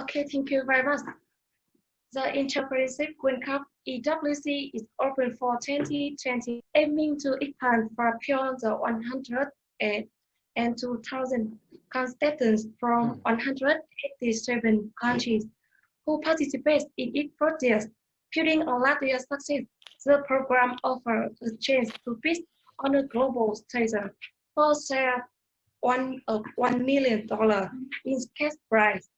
Okay, thank you very much. The Interpretive World Cup EWC is open for 2020, aiming to expand far beyond the 100 and 2,000 contestants from 187 countries who participate in its project. Building on last year's success, the program offers a chance to pitch on a global stage for share $1 million in cash prize,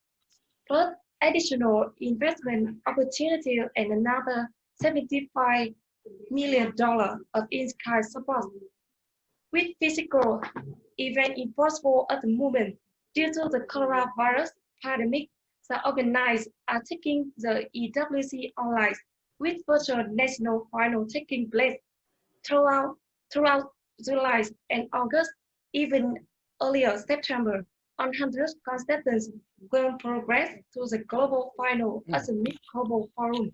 plus additional investment opportunity and another $75 million of in-kind support. With physical event impossible at the moment due to the coronavirus pandemic, the organizers are taking the EWC online, with virtual national final taking place throughout July and August, even earlier September. 100 contestants will progress to the global final at the Mid Global Forum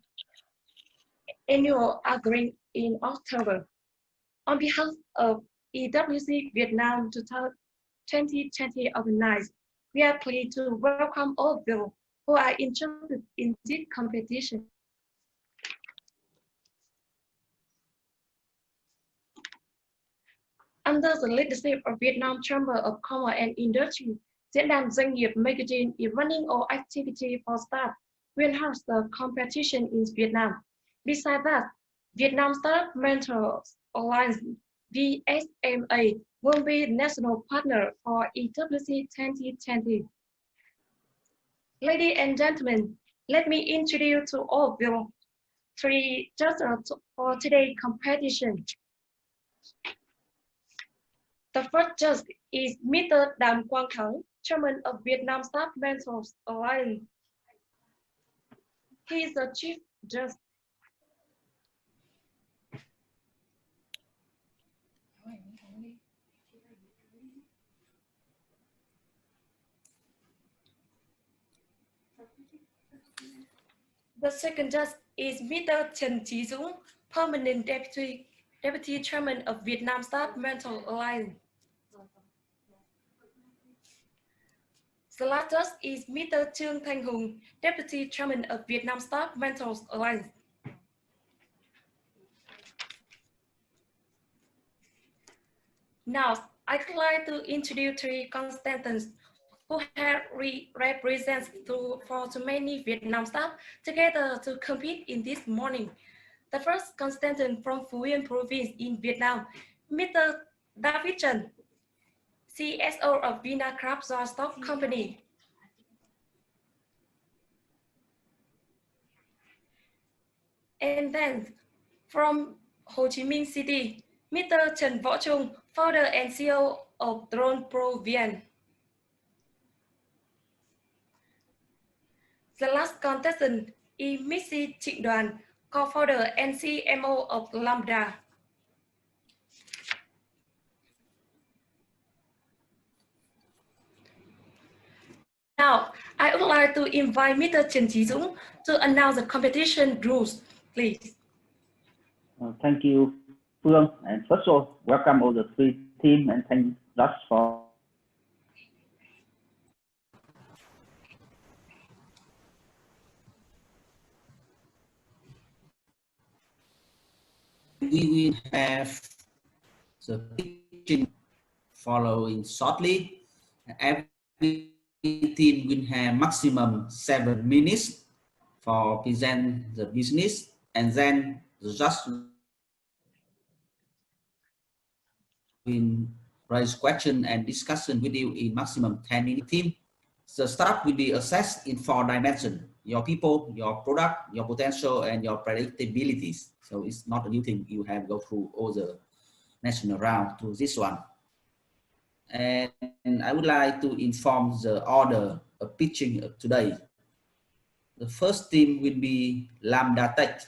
annual gathering in October. On behalf of EWC Vietnam 2020 organized, we are pleased to welcome all those who are interested in this competition. Under the leadership of Vietnam Chamber of Commerce and Industry, Diễn đàn Doanh nghiệp Magazine is running all activity for staff to enhance the competition in Vietnam. Besides that, Vietnam Startup Mentors Alliance VSMA will be national partner for EWC 2020. Ladies and gentlemen, let me introduce to all of you three judges for today's competition. The first judge is Mr. Đàm Quang Thắng, Chairman of Vietnam Startup Mentors Alliance. He is the chief judge. The second judge is Mr. Trần Chí Dũng, Permanent Deputy Chairman of Vietnam Startup Mentors Alliance. The last judge is Mr. Trương Thanh Hùng, Deputy Chairman of Vietnam Startup Mentors Alliance. Now, I'd like to introduce three contestants who have represented for too many Vietnam staff together to compete in this morning. The first contestant from Phú Yên province in Vietnam, Mr. David Trần, CSO of Vinacraft Stock Company. And then from Ho Chi Minh City, Mr. Trần Võ Trung, founder and CEO of Drone Pro VN. The last contestant is Missy Trịnh Đoàn, co-founder and CMO of Lambda. Now, I would like to invite Mr. Trần Chí Dũng to announce the competition rules, please. Thank you, Phương. And first of all, welcome all the three teams and thank us for. We will have the pitching following shortly. Every team will have maximum 7 minutes for present the business, and then the judge will raise question and discussion with you in maximum 10 minutes. Team, the startup will be assessed in 4 dimensions: your people, your product, your potential, and your predictabilities. So it's not a new thing. You have go through all the national round to this one. And I would like to inform the order of pitching today. The first team will be Lambda Tech.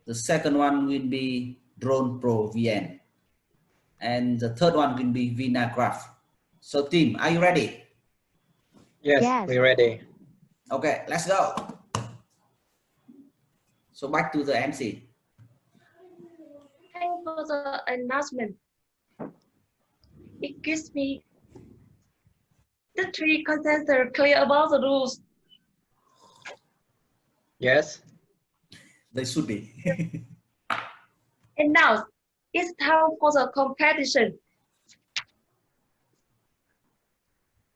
The second one will be Drone Pro VN. And the third one will be Vinacraft. So team, are you ready? Yes, we're ready. Okay, let's go. So back to the MC. Thanks for the announcement. It gives me the three contestants clear about the rules. Yes. They should be. And now it's time for the competition.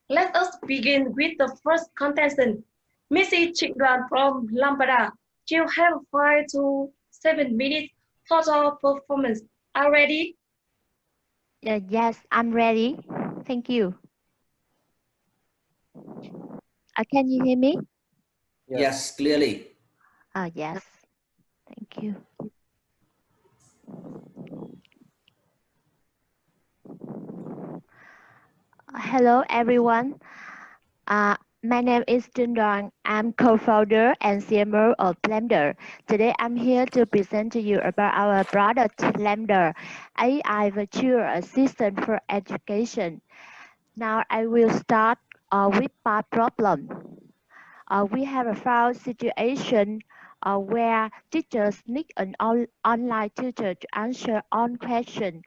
Let us begin with the first contestant, Missy Chigran from Lambda. You have 5 to 7 minutes for the performance. Are you ready? Yes, I'm ready. Thank you. Can you hear me? Yes, clearly. Yes. Thank you. Hello, everyone. My name is Jun Dong. I'm co-founder and CMO of Blender. Today, I'm here to present to you about our product, Blender, AI virtual assistant for education. Now, I will start with part problem. We have a found situation where teachers need an online tutor to answer all questions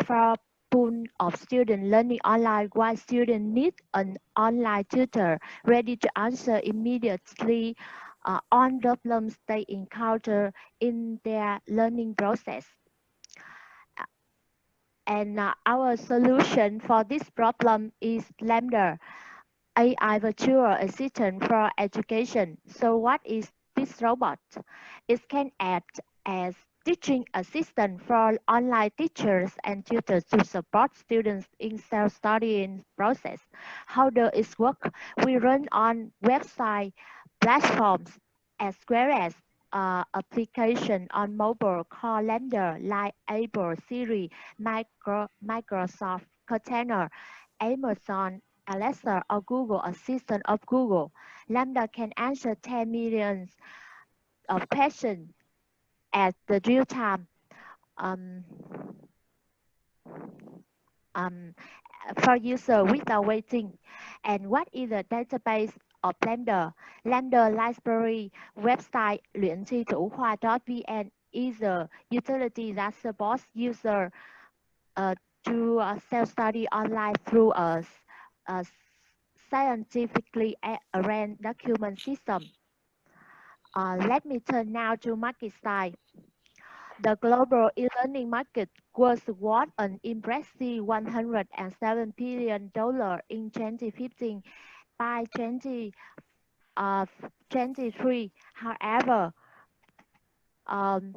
for pool of students learning online, while students need an online tutor ready to answer immediately on problems they encounter in their learning process. And our solution for this problem is Lambda, AI virtual assistant for education. So what is this robot? It can act as teaching assistant for online teachers and tutors to support students in self-studying process. How does it work? We run on website platforms as well as application on mobile called Lambda like Apple, Siri, Microsoft Container, Amazon Alexa or Google Assistant of Google. Lambda can answer 10 million of questions at the real time um, um, for user without waiting. And what is the database of Lambda? Lambda library website 练习图画.vn is a utility that supports user to self-study online through a scientifically arranged document system. Let me turn now to market side. The global e-learning market was worth an impressive $107 billion in 2015. By 2023, however, um,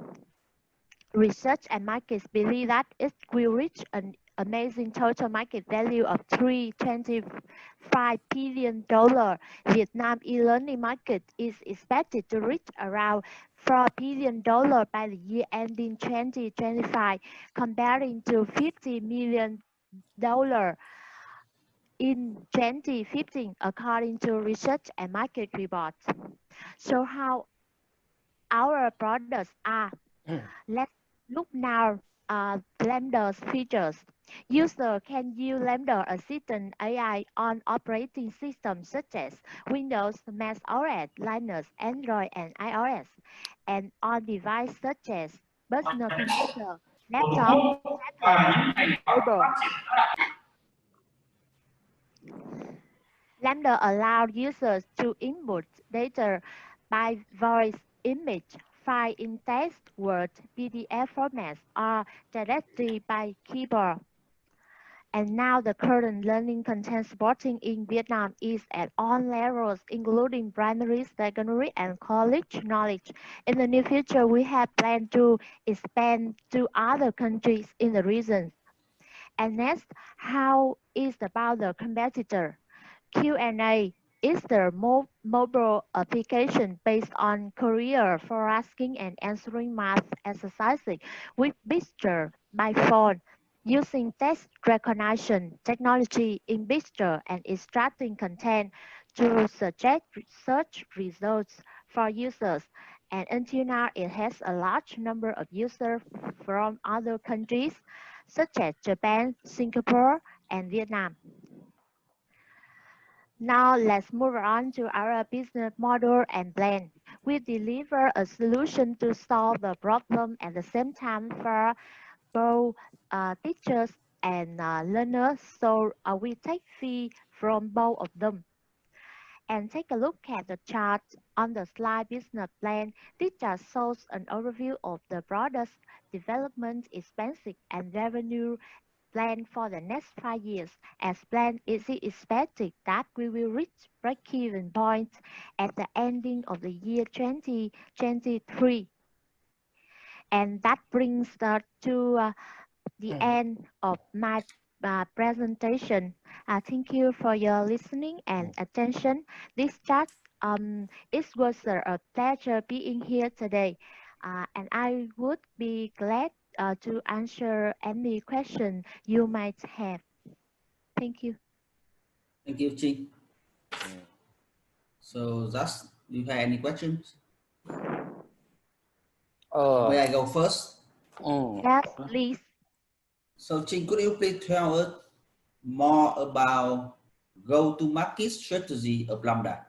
research and markets believe that it will reach an amazing total market value of $325 billion. Vietnam e-learning market is expected to reach around $4 billion by the year ending 2025, comparing to $50 million in 2015, according to research and market reports. So how our products are? Let's look now at Blender's features. User can use Blender Assistant AI on operating systems such as Windows, Mac OS, Linux, Android, and iOS, and on devices such as personal computer, laptop, tablet, and mobile. Lambda allows users to input data by voice, image, file in text, Word, PDF formats, or directly by keyboard. And now the current learning content supporting in Vietnam is at all levels, including primary, secondary, and college knowledge. In the near future, we have planned to expand to other countries in the region. And next, how is about the competitor? Q&A is the mobile application based on Korea for asking and answering math exercises with picture by phone using text recognition technology in picture and extracting content to suggest search results for users. And until now, it has a large number of users from other countries such as Japan, Singapore, and Vietnam. Now let's move on to our business model and plan. We deliver a solution to solve the problem at the same time for both teachers and learners. So we take fee from both of them. And take a look at the chart. On the slide business plan, this chart shows an overview of the product development expenses and revenue plan for the next 5 years. As planned, it is expected that we will reach break-even point at the ending of the year 2023. And that brings us to the end of my presentation. Thank you for your listening and attention. This chat, it was a pleasure being here today. And I would be glad to answer any question you might have. Thank you. Thank you, Trinh. So, Just, do you have any questions? May I go first? Yes, please. So, Trinh, could you please tell us more about go-to-market strategy of Lambda?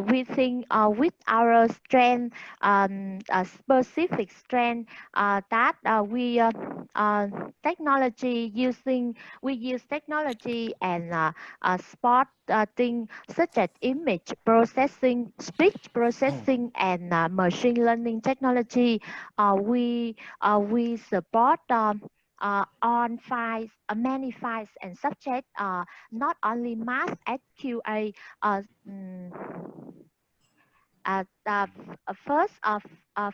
We think with our strength, specific strength, that we use technology and spot things such as image processing, speech processing, and machine learning technology. We support on files, many files and subject, not only math, SQA.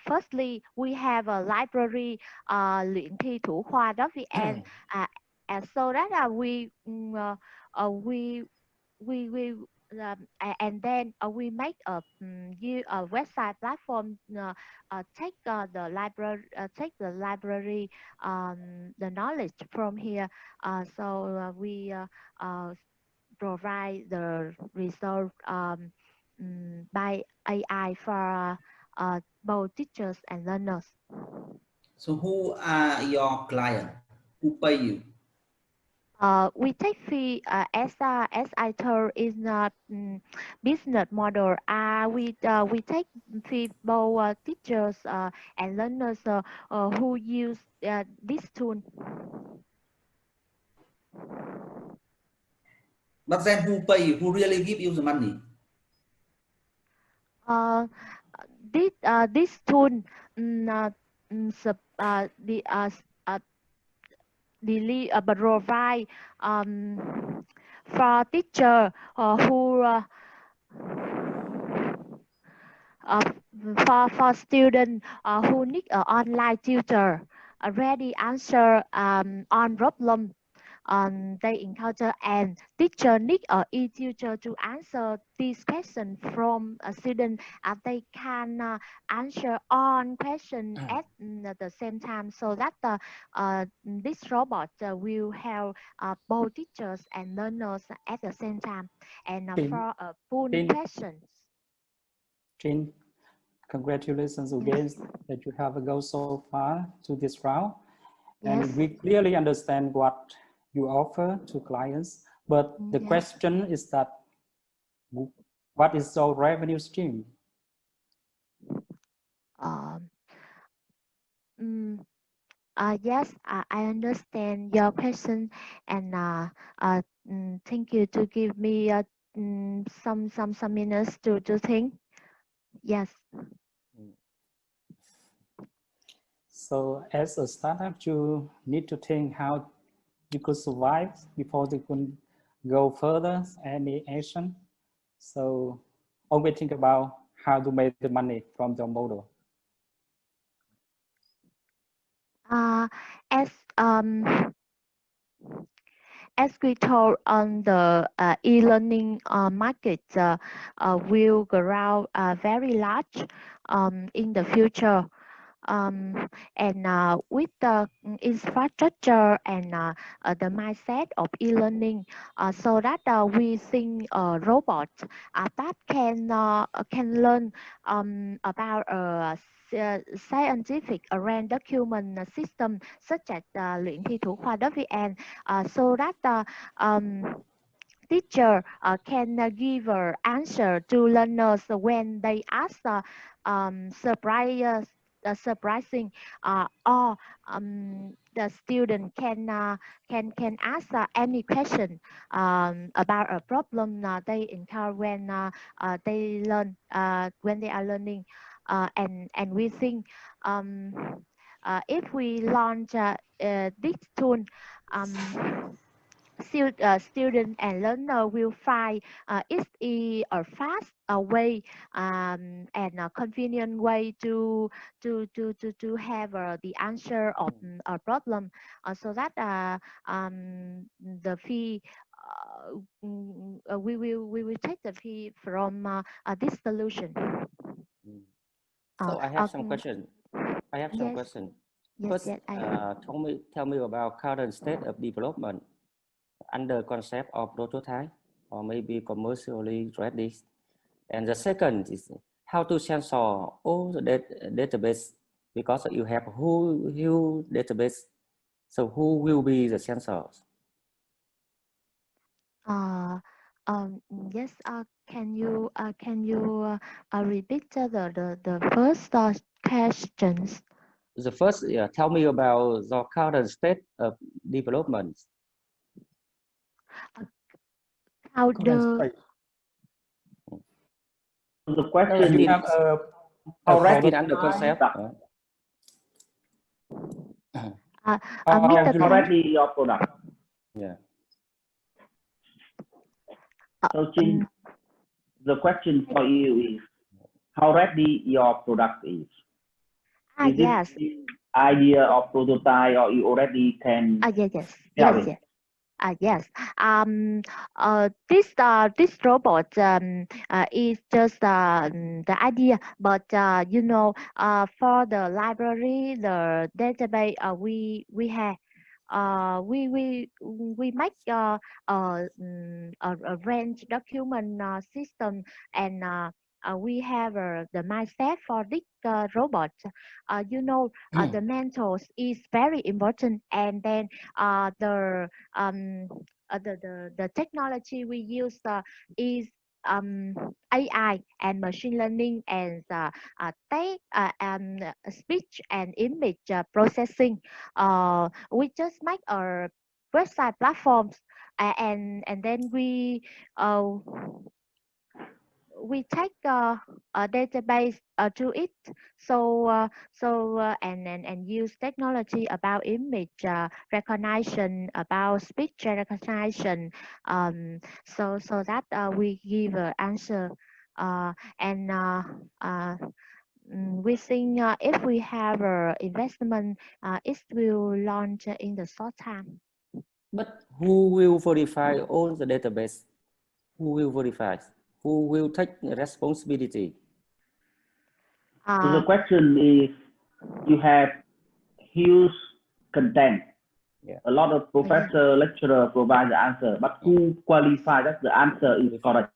Firstly, we have a library, luyện thi thủ khoa.vn, and so that and then we make a website platform, take the library, the knowledge from here. So we provide the result by AI for both teachers and learners. So who are your client? Who pay you? We take fee, as I told, is not business model. We take fee both teachers and learners who use this tool. But then who pay you? Who really give you the money? This tool provide for teacher who for student who need an online tutor ready answer on problem they encounter, and teacher need a e-tutor to answer these questions from a student. They can answer on question at the same time, so that this robot will help both teachers and learners at the same time, and for full questions. Jane, congratulations again that you have gone so far to this round. And yes, we clearly understand what you offer to clients, but the question is that what is your revenue stream? Yes, I understand your question, and thank you to give me some minutes to think. Yes. So as a startup, you need to think how you could survive before you can go further any action. So always think about how to make the money from your model. As we told on the e-learning market will grow very large in the future. And with the infrastructure and the mindset of e-learning, so that we think robots that can learn about scientific around document system such as luyện thi thủ khoa.vn, so that teacher can give answer to learners when they ask surprise surprising, or the student can ask any question about a problem they encounter when they learn when they are learning, and we think if we launch this tool, student and learner will find easy or fast way and a convenient way to have the answer of a problem, so that the fee we will take the fee from this solution. So I have some question. I have some yes. question. Yes, First, yes, tell me about current state of development under concept of prototype or maybe commercially ready. And the second is how to censor all the database, because you have huge database. So who will be the censors? Yes. Can you repeat the first questions? The first, tell me about the current state of development. How the question is how ready under concept? Mr. Ready your product. Yeah. So Jin, the question for you is how ready your product is. Is yes. it idea of prototype or you already can? Yes. Yes. This robot is just the idea, but you know, for the library, the database we have. We make a range document system, and we have the mindset for this robot. You know, the mentors is very important, and then the technology we use is AI and machine learning and speech and image processing. We just make our website platforms, and then we take a database to it, and use technology about image recognition, about speech recognition, so that we give an answer, and we think if we have investment, it will launch in the short time. But who will verify all the database? Who will verify? Who will take responsibility? So the question is, you have huge content. Yeah. A lot of professor, lecturer provide the answer, but who qualify that the answer is correct?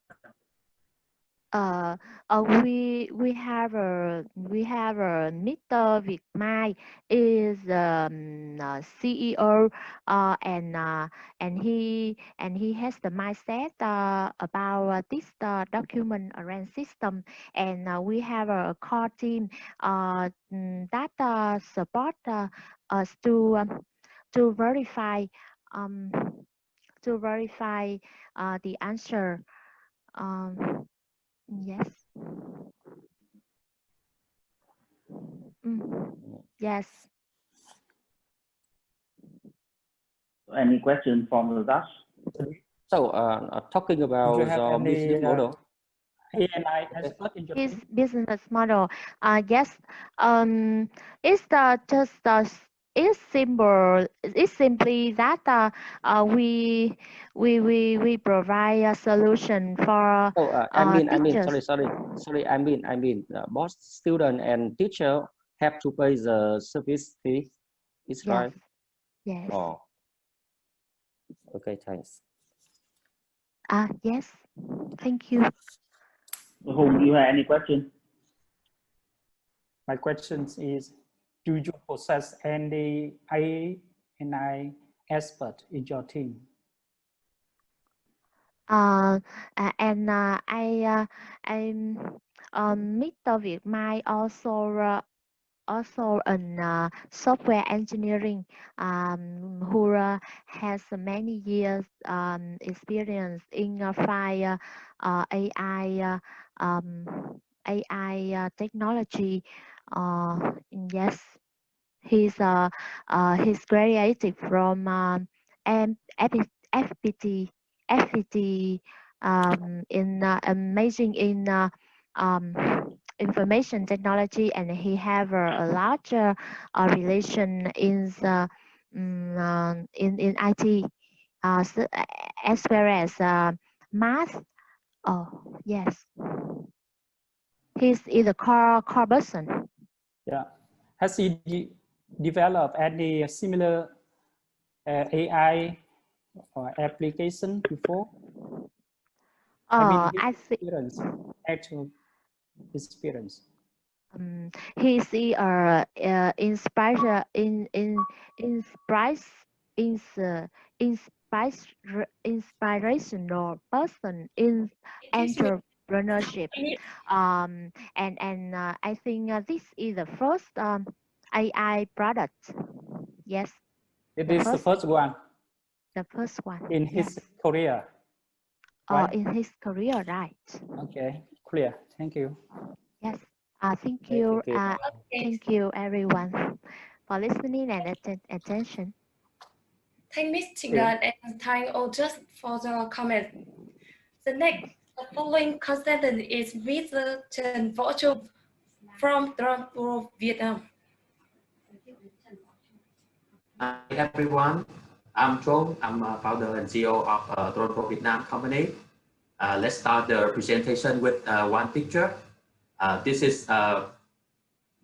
We have a Mr. Vietnam is CEO, and he has the mindset about this document arrange system, and we have a core team that support us to verify the answer. Yes. Yes. Any question from the Dutch? So, talking about the business model. ANI expert in your His business model. Yes. It's just it's simple. It's simply that we provide a solution for teachers. Sorry. I mean, both student and teacher have to pay the service fee. Is right? Yes. Oh. Okay. Thanks. Yes. Thank you. Hùng, you have any question? My question is, do you possess any ANI expert in your team? I'm Mr. Vietnam also also an software engineering who has many years experience in AI AI technology. Yes, he's graduated from FPT in amazing in information technology, and he have a larger relation in in IT as well as math. Oh yes, he's a core person. Yeah, has he developed any similar AI or application before? I see. Actual experience. He's inspirational person in entrepreneurship. And I think this is the first AI product. Yes. It is the first one. The first one. In his career. Right? In his career, right. Okay, clear. Thank you. Yes. Thank you. Thank you, everyone, for listening and attention. Thank Ms. Tingran and thank all just for the comment. The following contestant is Mr. Trần Võ Trung from Toronto, Vietnam. Hi everyone, I'm Trung. I'm a founder and CEO of Toronto, Vietnam company. Let's start the presentation with one picture. This is the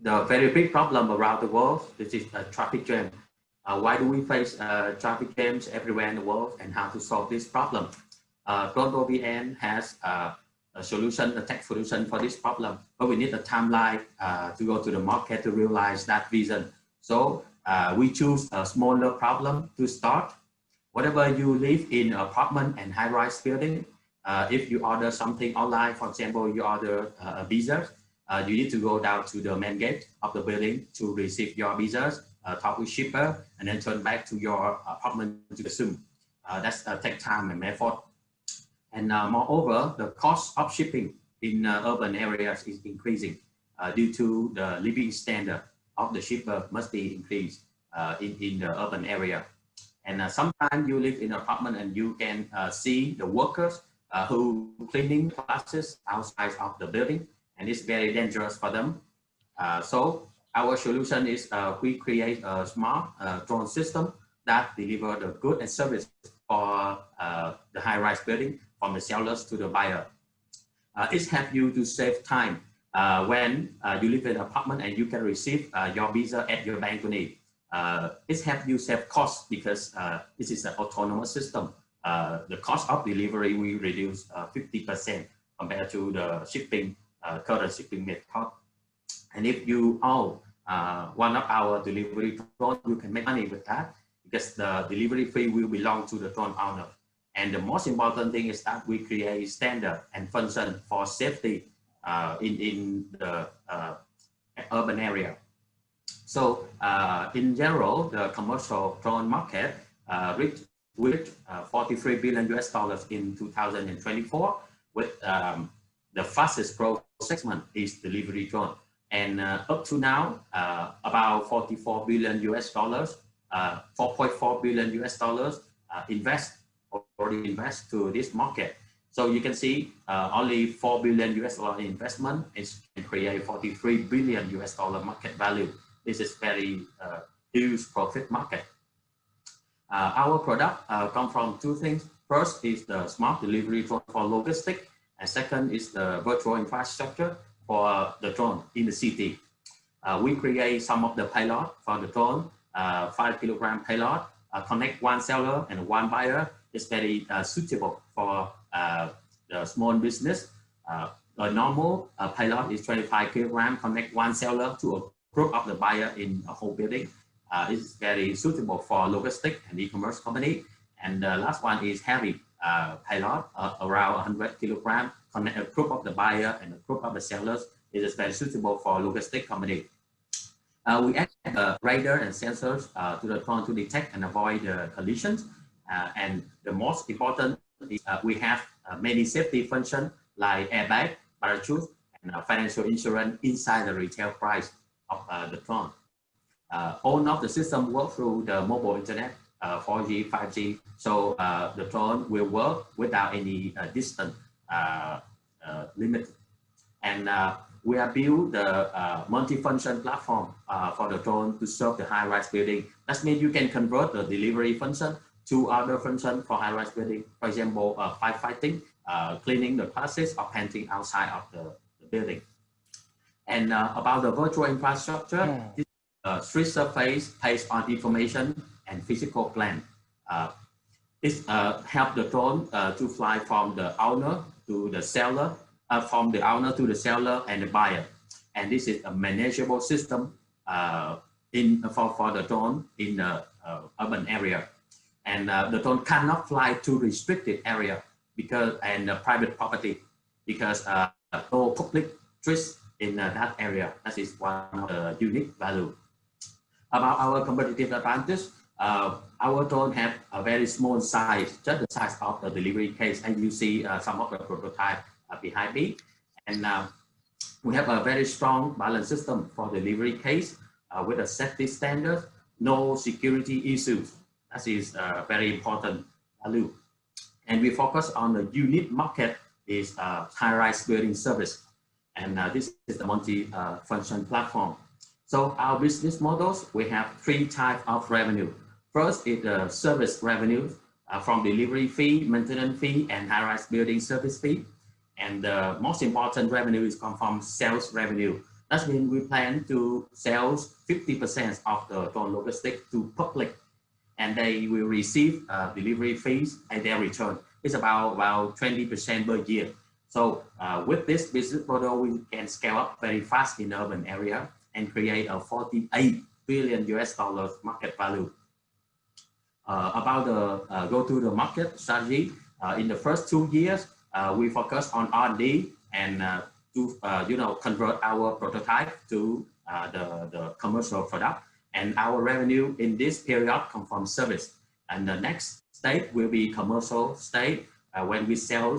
very big problem around the world. This is a traffic jam. Why do we face traffic jams everywhere in the world, and how to solve this problem? Toronto VN has a solution, a tech solution for this problem, but we need a timeline to go to the market to realize that vision. So we choose a smaller problem to start. Whatever you live in apartment and high-rise building, if you order something online, for example, you order a visa, you need to go down to the main gate of the building to receive your visas, talk with shipper, and then turn back to your apartment to consume. That's take time and effort. And moreover, the cost of shipping in urban areas is increasing due to the living standard of the shipper must be increased in the urban area. And sometimes you live in an apartment and you can see the workers who cleaning classes outside of the building, and it's very dangerous for them. So our solution is we create a smart drone system that deliver the goods and service for the high-rise building from the sellers to the buyer. It helps you to save time when you live in an apartment and you can receive your visa at your balcony. It helps you save costs because this is an autonomous system. The cost of delivery will reduce 50% compared to the shipping, current shipping method. And if you own one of our delivery drone, you can make money with that because the delivery fee will belong to the drone owner. And the most important thing is that we create standard and function for safety in the urban area. So in general, the commercial drone market reached $43 billion in 2024, with the fastest growth segment is delivery drone. And up to now, about $44 billion, $4.4 billion already invest to this market. So you can see only $4 billion investment is can create $43 billion market value. This is very huge profit market. Our product come from two things. First is the smart delivery drone for logistics, and second is the virtual infrastructure for the drone in the city. We create some of the payload for the drone, 5 kilogram payload, connect one seller and one buyer. It's very suitable for the small business. A normal payload is 25 kilogram, connect one seller to a group of the buyer in a whole building. It's very suitable for logistics and e-commerce company. And the last one is heavy payload, around 100 kilogram, connect a group of the buyer and a group of the sellers. It is very suitable for logistics company. We add radar and sensors to the drone to detect and avoid collisions. And the most important is we have many safety functions like airbag, parachute, and financial insurance inside the retail price of the drone. All of the system work through the mobile internet, 4G, 5G, so the drone will work without any distance limit. And we have built the multi-function platform for the drone to serve the high-rise building. That means you can convert the delivery function to other functions for high-rise building. For example, firefighting, cleaning the classes, or painting outside of the building. And about the virtual infrastructure, this street surface based on information and physical plan. This helps the drone to fly from the owner to the seller, from the owner to the seller and the buyer. And this is a manageable system for the drone in the urban area. And the drone cannot fly to restricted area and private property because no public streets in that area. That is one of the unique value. About our competitive advantage, our drone have a very small size, just the size of the delivery case, and you see some of the prototype behind me. And we have a very strong balance system for delivery case with a safety standard, no security issues. That is very important value. And we focus on the unique market is high-rise building service. And this is the multi-function platform. So our business models, we have 3 types of revenue. First is the service revenue from delivery fee, maintenance fee, and high-rise building service fee. And the most important revenue is come from sales revenue. That means we plan to sell 50% of the drone logistics to public, and they will receive delivery fees and their return. It's about 20% per year. So with this business model, we can scale up very fast in urban area and create a $48 billion market value. About the go to the market strategy, in the first 2 years, we focus on R&D and to convert our prototype to the commercial product. And our revenue in this period come from service. And the next stage will be commercial stage when we sell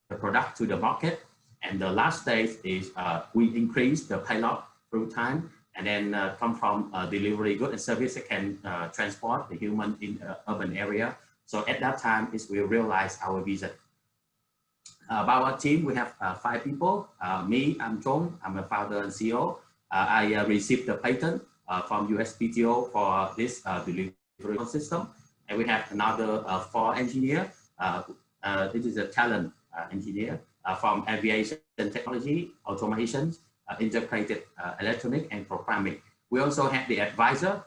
the product to the market. And the last stage is we increase the payload through time, and then come from delivery goods and service that can transport the human in urban area. So at that time, it will realize our vision. About our team, we have 5 people. Me, I'm John. I'm a founder and CEO. I received the patent from USPTO for this delivery system. And we have another 4 engineers. This is a talent engineer from aviation technology, automation, integrated electronic, and programming. We also have the advisor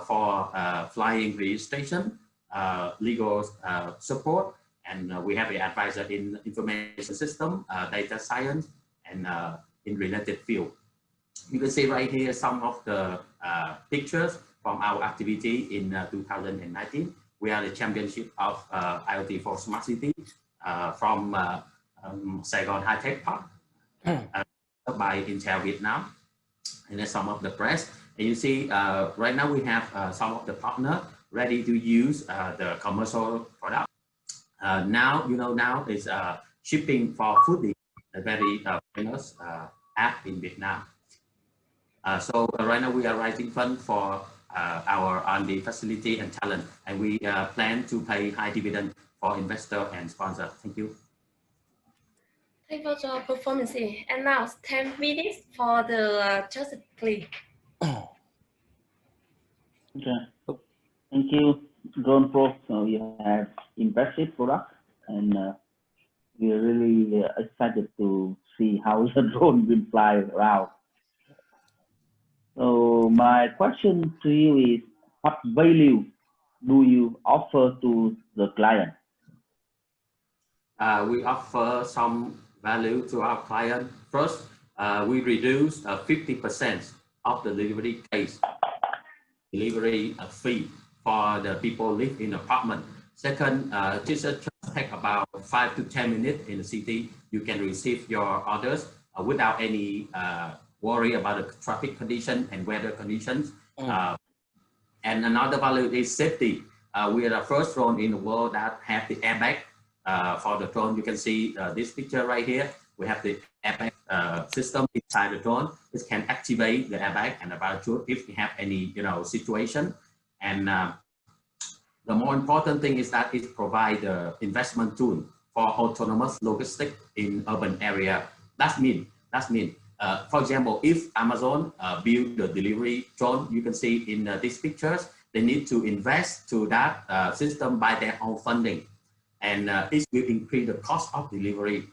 for flying registration, legal support, and we have the advisor in information system, data science, and in related field. You can see right here some of the pictures from our activity in 2019. We are the championship of IoT for Smart City from Saigon High Tech Park by Intel Vietnam, and then some of the press. And you see right now we have some of the partner ready to use the commercial product. Now is shipping for foodie, a very famous app in Vietnam. So right now we are raising funds for our R&D facility and talent, and we plan to pay high dividend for investor and sponsor. Thank you. Thank you for your performance. And now 10 minutes for the just click. Okay. Thank you, Drone Pro. So you have impressive product, and we're really excited to see how the drone will fly around. So my question to you is, what value do you offer to the client? We offer some value to our client. First, we reduce 50% of the delivery case, delivery fee for the people live in apartment. Second, just take about 5 to 10 minutes in the city. You can receive your orders without any worry about the traffic condition and weather conditions. And another value is safety. We are the first drone in the world that have the airbag for the drone. You can see this picture right here. We have the airbag system inside the drone. It can activate the airbag and the parachute if we have any situation. And the more important thing is that it provides the investment tool for autonomous logistics in urban area. That means, for example, if Amazon build the delivery drone, you can see in these pictures, they need to invest to that system by their own funding, and it will increase the cost of delivery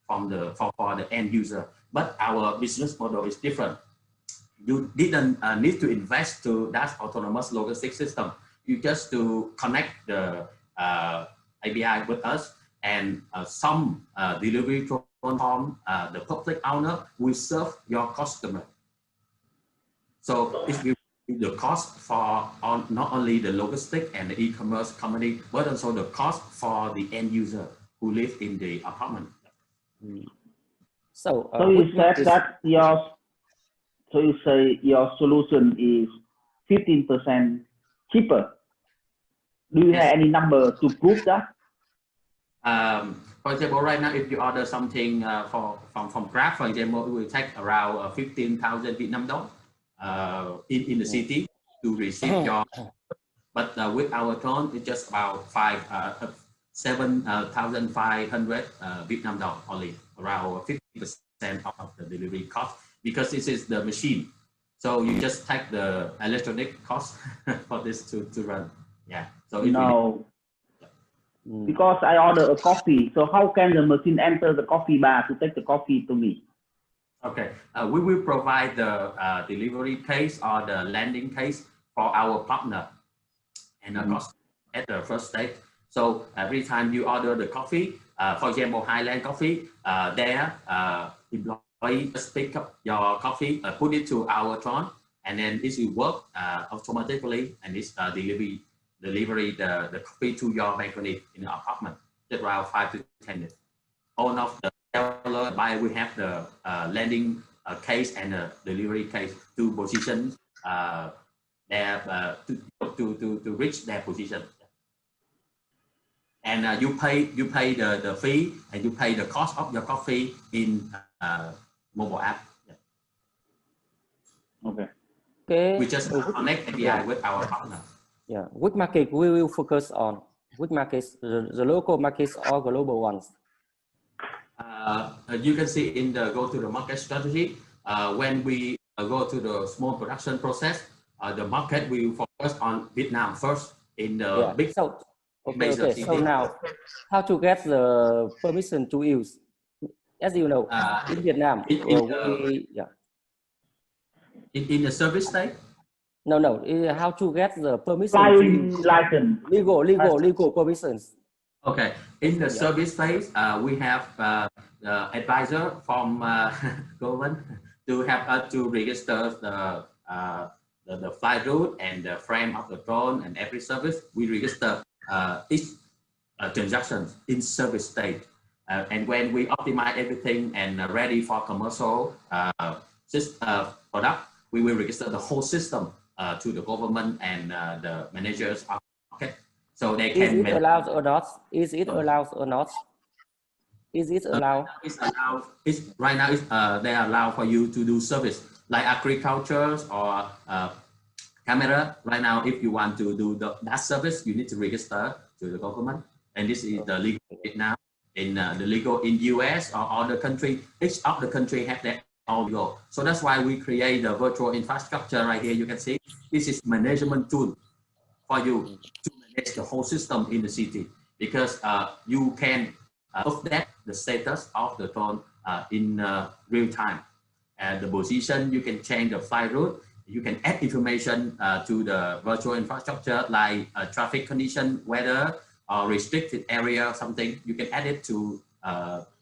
from for the end user. But our business model is different. You didn't need to invest to that autonomous logistics system. You just to connect the API with us, and some delivery drone from the public owner will serve your customer. So it will be the cost for not only the logistic and the e-commerce company, but also the cost for the end user who live in the apartment. So you said that you say your solution is 15% cheaper. Do you have any number to prove that? For example, right now, if you order something from Grab, for example, it will take around 15,000 Vietnam dong in the city to receive your. But with our drone, it's just about 7,500 Vietnam dong only, around 50% of the delivery cost, because this is the machine. So you just take the electronic cost for this to run. Yeah. So no. Because I order a coffee, so how can the machine enter the coffee bar to take the coffee to me? Okay, we will provide the delivery case or the landing case for our partner and cost at the first stage. So every time you order the coffee, for example, Highland Coffee, their employee just pick up your coffee, put it to our drone, and then it will work automatically, and it's delivery the coffee to your balcony in the apartment, around 5 to 10 minutes. All of the seller buyer will have the landing case and the delivery case to position their to reach their position. And you pay the fee, and you pay the cost of your coffee in mobile app. Okay. We just connect API with our partner. Yeah, which market we will focus on? Which markets, the local markets or global ones? You can see in the go to the market strategy, when we go to the small production process, the market will focus on Vietnam first in the big. So, okay. So now, how to get the permission to use? As you know, in Vietnam, in the service state. No. How to get the permission? License. Legal permissions. Okay. In the service phase, we have advisor from government to help us to register the flight route and the frame of the drone, and every service we register each transactions in service state. And when we optimize everything and ready for commercial product, we will register the whole system to the government and the managers of the market, so they can. Is it allowed or not? Is it allowed or not? Is it allowed? It's allowed. Right now they allow for you to do service like agriculture or camera. Right now, if you want to do that service, you need to register to the government, and this is the legal Vietnam. In the legal in US or other country, each of the country have their own legal. So that's why we create the virtual infrastructure right here. You can see this is management tool for you to manage the whole system in the city, because you can update the status of the drone in real time, and the position. You can change the flight route. You can add information to the virtual infrastructure like traffic condition, weather, or restricted area, something. You can add it to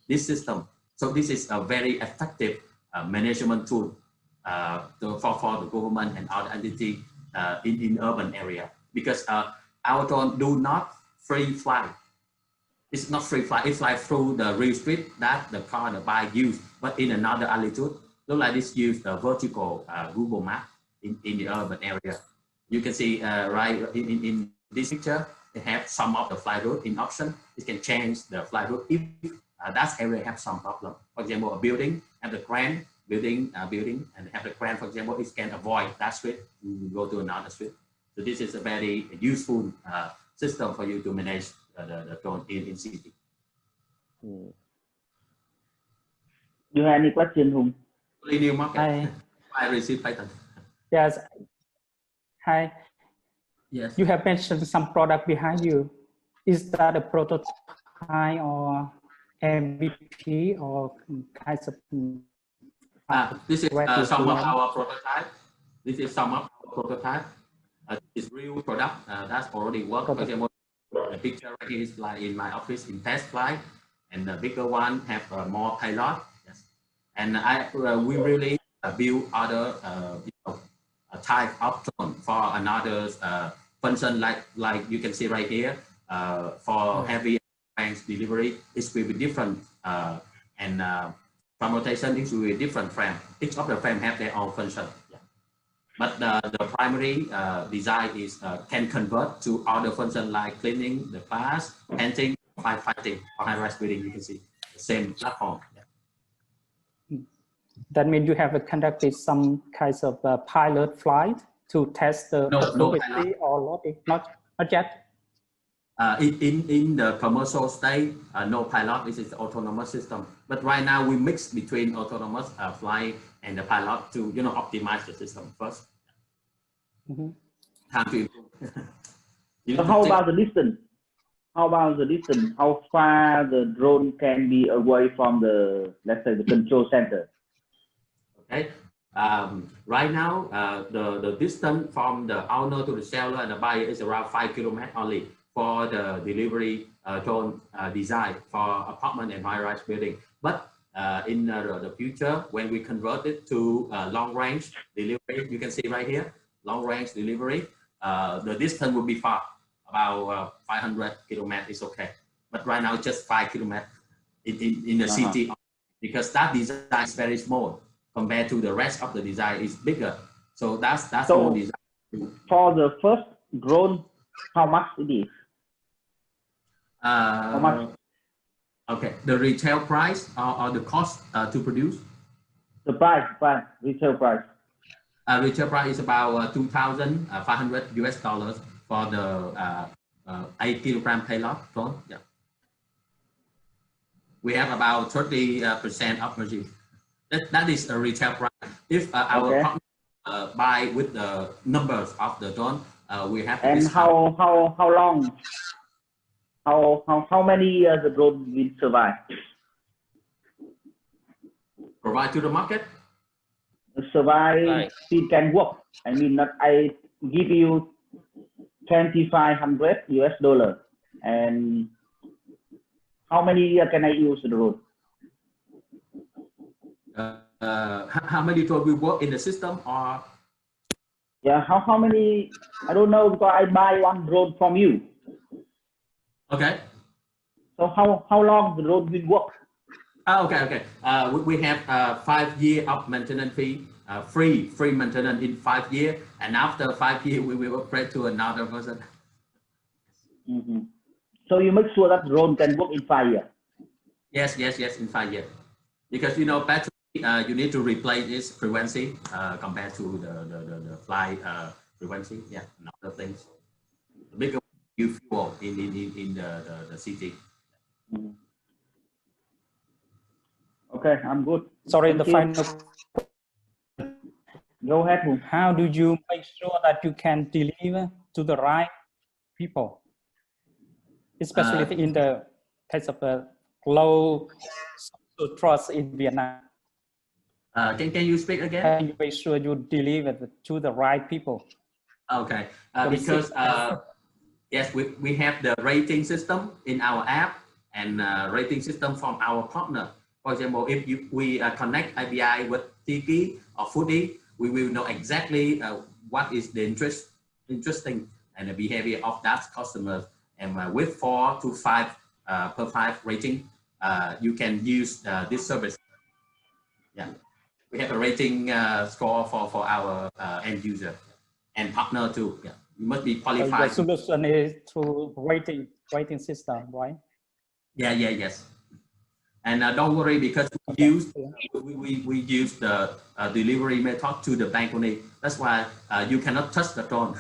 this system. So this is a very effective management tool for the government and other entity in urban area, because our drone do not free fly. It's not free fly. It flies through the real street that the car, the bike use, but in another altitude. look like this use the vertical Google Map in the urban area. You can see right in this picture, they have some of the flight route in option. It can change the flight route if that area have some problem. For example, a building have the crane, building and have the crane, for example, it can avoid that street to go to another street. So this is a very useful system for you to manage the drone in city. You have any question, Hùng? New market. Hi. I receive Python. Yes. Hi. Yes. You have mentioned some product behind you. Is that a prototype or MVP or kinds of? This is some of our prototype. This is some of our prototype. It's real product that's already worked. For example, the picture right here is like in my office in test flight, and the bigger one have more payload. Yes. And we really build other type of drone for another function like you can see right here for heavy range delivery. It will be different and from rotation it will be different frame. Each of the frame have their own function. Yeah. But the primary design is can convert to other function like cleaning the class, painting, firefighting, or high-rise building. You can see the same platform. Yeah. That means you have conducted some kinds of pilot flight to test the fluidity or logic, not yet. In the commercial state, no pilot. This is autonomous system. But right now we mix between autonomous flight and the pilot to optimize the system first. Time to improve. So how about the distance? How about the distance? How far the drone can be away from the, let's say, the control center? Okay. Right now, the distance from the owner to the seller and the buyer is around 5 kilometers only for the delivery drone design for apartment and high-rise building. But in the future, when we convert it to long-range delivery, you can see right here, long-range delivery, the distance will be far, about 500 kilometers is okay. But right now, just 5 kilometers in the city, because that design is very small compared to the rest of the design is bigger. So that's more design. For the first drone, how much it is? How much? Okay, the retail price or the cost to produce? The price, retail price. Retail price is about $2,500 US for the 8 kilogram payload drone. Yeah. We have about 30% of margin. That is a retail price. If our partner buy with the numbers of the drone, we have. And how long? How many years the drone will survive? Provide to the market. Survive, it can work. I mean, that I give you $2,500 US, and how many years can I use the drone? How many drone will work in the system, or? Yeah, how many? I don't know, because I buy one drone from you. Okay. So how long the drone will work? Okay. We have 5 years of maintenance fee, free maintenance in 5 years, and after 5 years we will upgrade to another version. So you make sure that drone can work in 5 years. Yes, in 5 years, because battery you need to replace its frequency compared to the flight frequency. Yeah, and other things. The bigger you fuel in the city. Okay, I'm good. Sorry, the final. Go ahead. How do you make sure that you can deliver to the right people, especially in the case of the low social trust in Vietnam? Can you speak again? How do you make sure you deliver to the right people? Okay, because yes, we have the rating system in our app and rating system from our partner. For example, if we connect API with Tiki or Foodie, we will know exactly what is the interesting and the behavior of that customer. And with 4 to 5 per 5 rating, you can use this service. Yeah. we have a rating score for our end user and partner too. Yeah, you must be qualified. So the solution is through rating system, right? Yeah, yes. And don't worry, because we use the delivery method to the balcony. That's why you cannot touch the drone.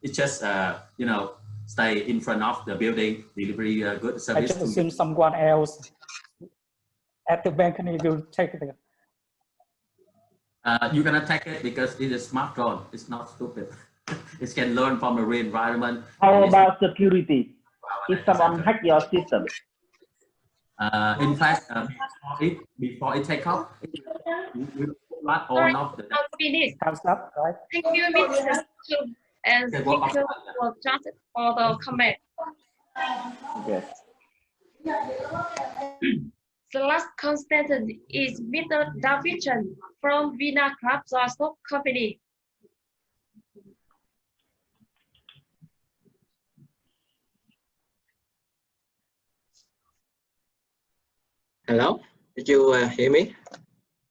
It's just you know, stay in front of the building, delivery good service. I just assume someone else at the balcony will take it. You're gonna take it because it is smart drone. It's not stupid. It can learn from the real environment. How about security? If someone hack your system? In fact, before it take off, we block all of the. Thumbs up, right? Thank you, Mr. Chu, and thank you for just for the comment. Yes. The last contestant is Mr. Davidson from Vietnam Stock Company. Hello, did you hear me?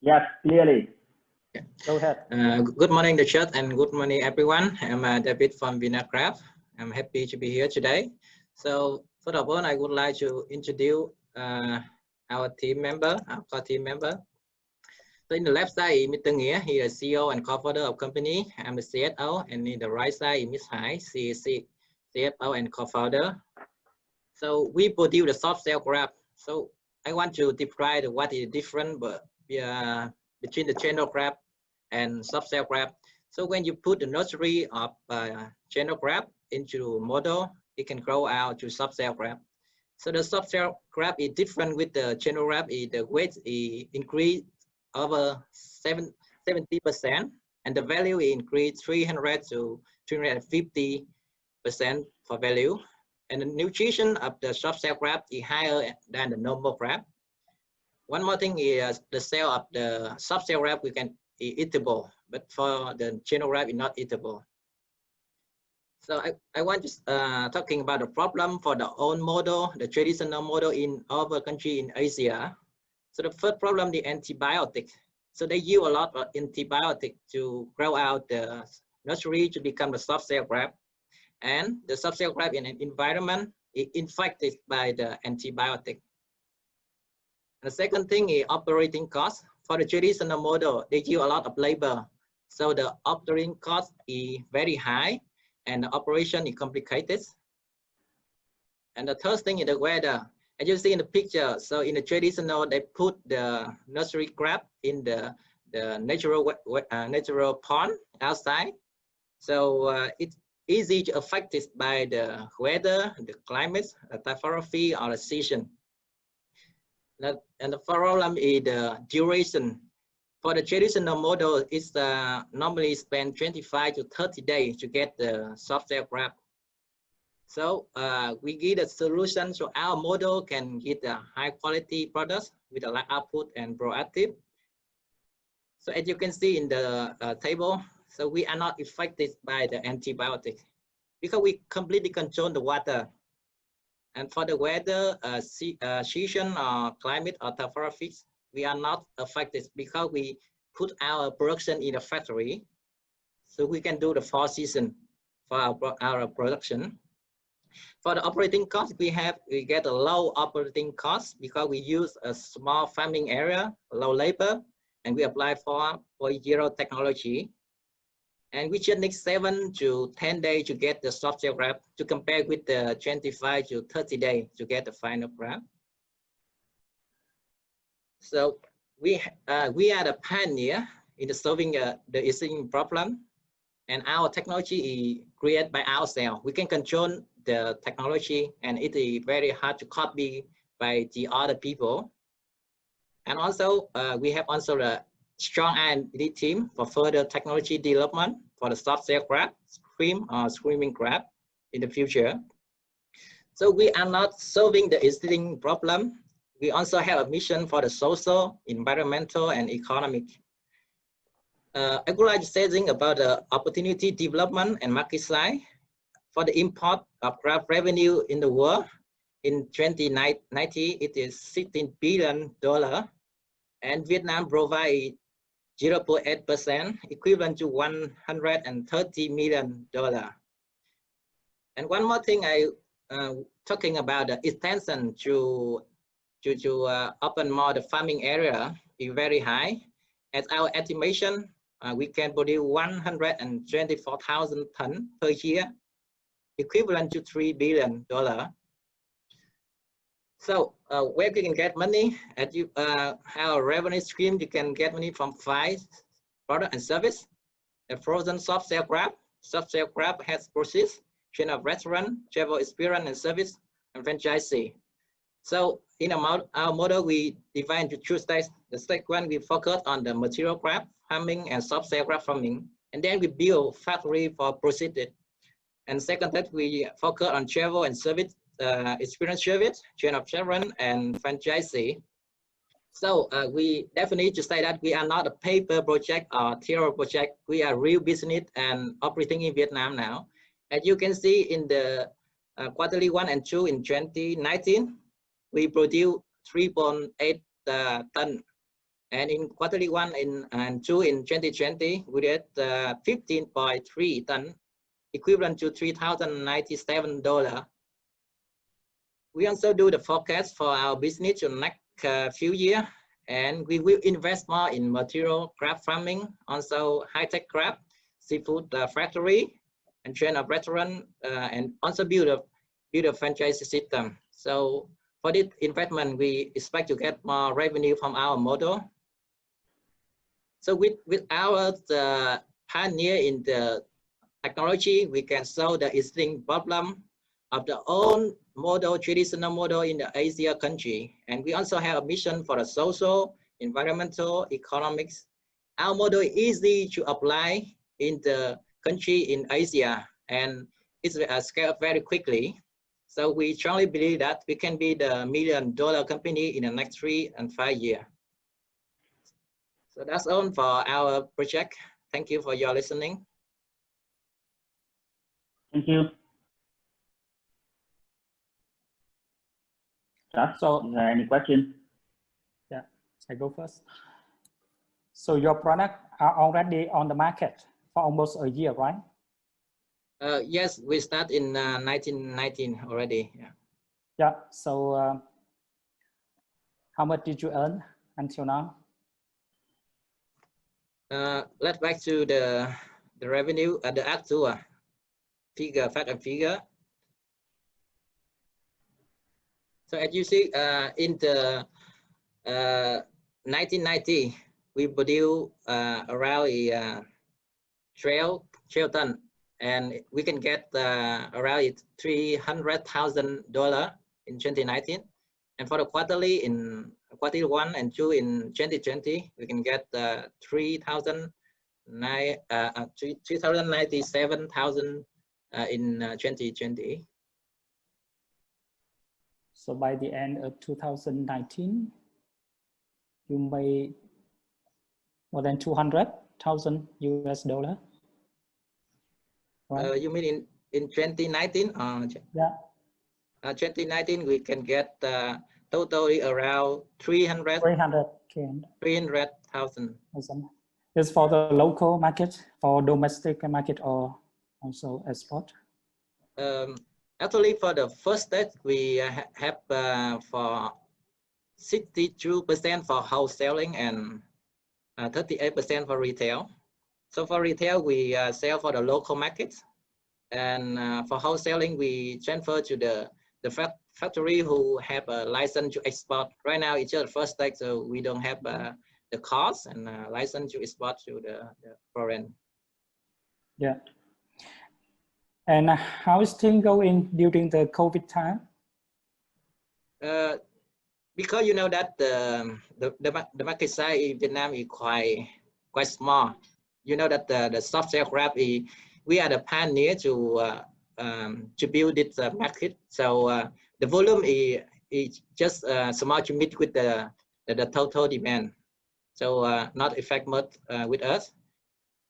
Yes, clearly. Yeah. Go ahead. Good morning, the chat, and good morning, everyone. I'm David from Vietnam. I'm happy to be here today. So first of all, I would like to introduce our team member, our core team member. So in the left side, Mr. Nghĩa, he is CEO and co-founder of company. I'm the CFO, and in the right side, Ms. Hai, she is CFO and co-founder. So we produce the soft cell graph. So I want to describe what is different between the channel graph and soft cell graph. So when you put the nursery of channel graph into model, it can grow out to soft cell graph. So the soft cell graph is different with the channel graph. The weight is increased over 70%, and the value is increased 300 to 350% for value. And the nutrition of the soft cell graph is higher than the normal graph. One more thing is the cell of the soft cell graph is eatable, but for the channel graph is not eatable. So I want to talking about the problem for the old model, the traditional model in our country in Asia. So the first problem, the antibiotic. So they use a lot of antibiotic to grow out the nursery to become the soft cell graph. And the soft cell graph in an environment is infected by the antibiotic. The second thing is operating cost. For the traditional model, they use a lot of labor. So the operating cost is very high and the operation is complicated. And the third thing is the weather. As you see in the picture, so in the traditional, they put the nursery graph in the natural pond outside. So it's easy to affected by the weather, the climate, the topography, or the season. And the problem is the duration. For the traditional model, it's normally spend 25 to 30 days to get the soft cell graph. So we give a solution so our model can get a high quality products with a large output and proactive. So as you can see in the table, so we are not affected by the antibiotic because we completely control the water. And for the weather, season or climate or topography, we are not affected because we put our production in a factory. So we can do the 4 seasons for our production. For the operating cost, we get a low operating cost because we use a small farming area, low labor, and we apply for zero technology. And we just need 7 to 10 days to get the soft cell graph to compare with the 25 to 30 days to get the final graph. So we are the pioneer in solving the existing problem, and our technology is created by ourselves. We can control the technology, and it is very hard to copy by the other people. And also, we have also the strong R&D team for further technology development for the soft cell graph, screaming graph in the future. So we are not solving the existing problem. We also have a mission for the social, environmental, and economic. I would like to say something about the opportunity development and market size. For the import of graph revenue in the world, in 2090, it is $16 billion, and Vietnam provides 0.8%, equivalent to $130 million. And one more thing, talking about the extension to open more the farming area is very high. At our estimation, we can produce 124,000 tons per year, equivalent to $3 billion. So where we can get money? At our revenue stream, you can get money from 5 products and service. The frozen soft shell crab. Soft shell crab has processed, chain of restaurant, travel experience and service, and franchisee. So in our model, we divide into 2 stages. The stage 1, we focus on the material crab farming and soft shell crab farming. And then we build factory for processed. And second stage, we focus on travel and service, experience service, chain of restaurant, and franchisee. So we definitely need to say that we are not a paper project or theory project. We are real business and operating in Vietnam now. As you can see in the quarterly 1 and 2 in 2019, we produced 3.8 tons. And in quarterly 1 and 2 in 2020, we did 15.3 tons, equivalent to $3,097. We also do the forecast for our business in the next few years, and we will invest more in material crab farming, also high-tech crab, seafood factory, and chain of restaurant, and also build a franchise system. So for this investment, we expect to get more revenue from our model. So with our pioneer in the technology, we can solve the existing problem of the old model, traditional model in the Asia country. And we also have a mission for the social, environmental, economics. Our model is easy to apply in the country in Asia, and it's scaled very quickly. So we strongly believe that we can be the $1 million company in the next 3 and 5 years. So that's all for our project. Thank you for your listening. Thank you. So, is there any question? Yeah, I go first. So your product are already on the market for almost a year, right? Yes, we start in 1919 already. Yeah. Yeah. So how much did you earn until now? Let's back to the revenue at the actual figure, fact and figure. So as you see, in the 1990, we produced around a 12 ton, and we can get around $300,000 in 2019. And for the quarterly, in quarter 1 and 2 in 2020, we can get $397,000 in 2020. So by the end of 2019, you made more than $200,000 US. Right? You mean in 2019? Yeah. 2019, we can get totally around 300,000. Is for the local market, for domestic market, or also export? Actually, for the first stage, we have for 62% for wholesaling and 38% for retail. So for retail, we sell for the local markets, and for wholesaling, we transfer to the factory who have a license to export. Right now, it's just the first stage, so we don't have the cost and license to export to the foreign. Yeah. And how is things going during the COVID time? Because you know that the market size in Vietnam is quite small. You know that the soft shell crab, we are the pioneer to build this market. So the volume is just small to meet with the total demand. So not affect much with us.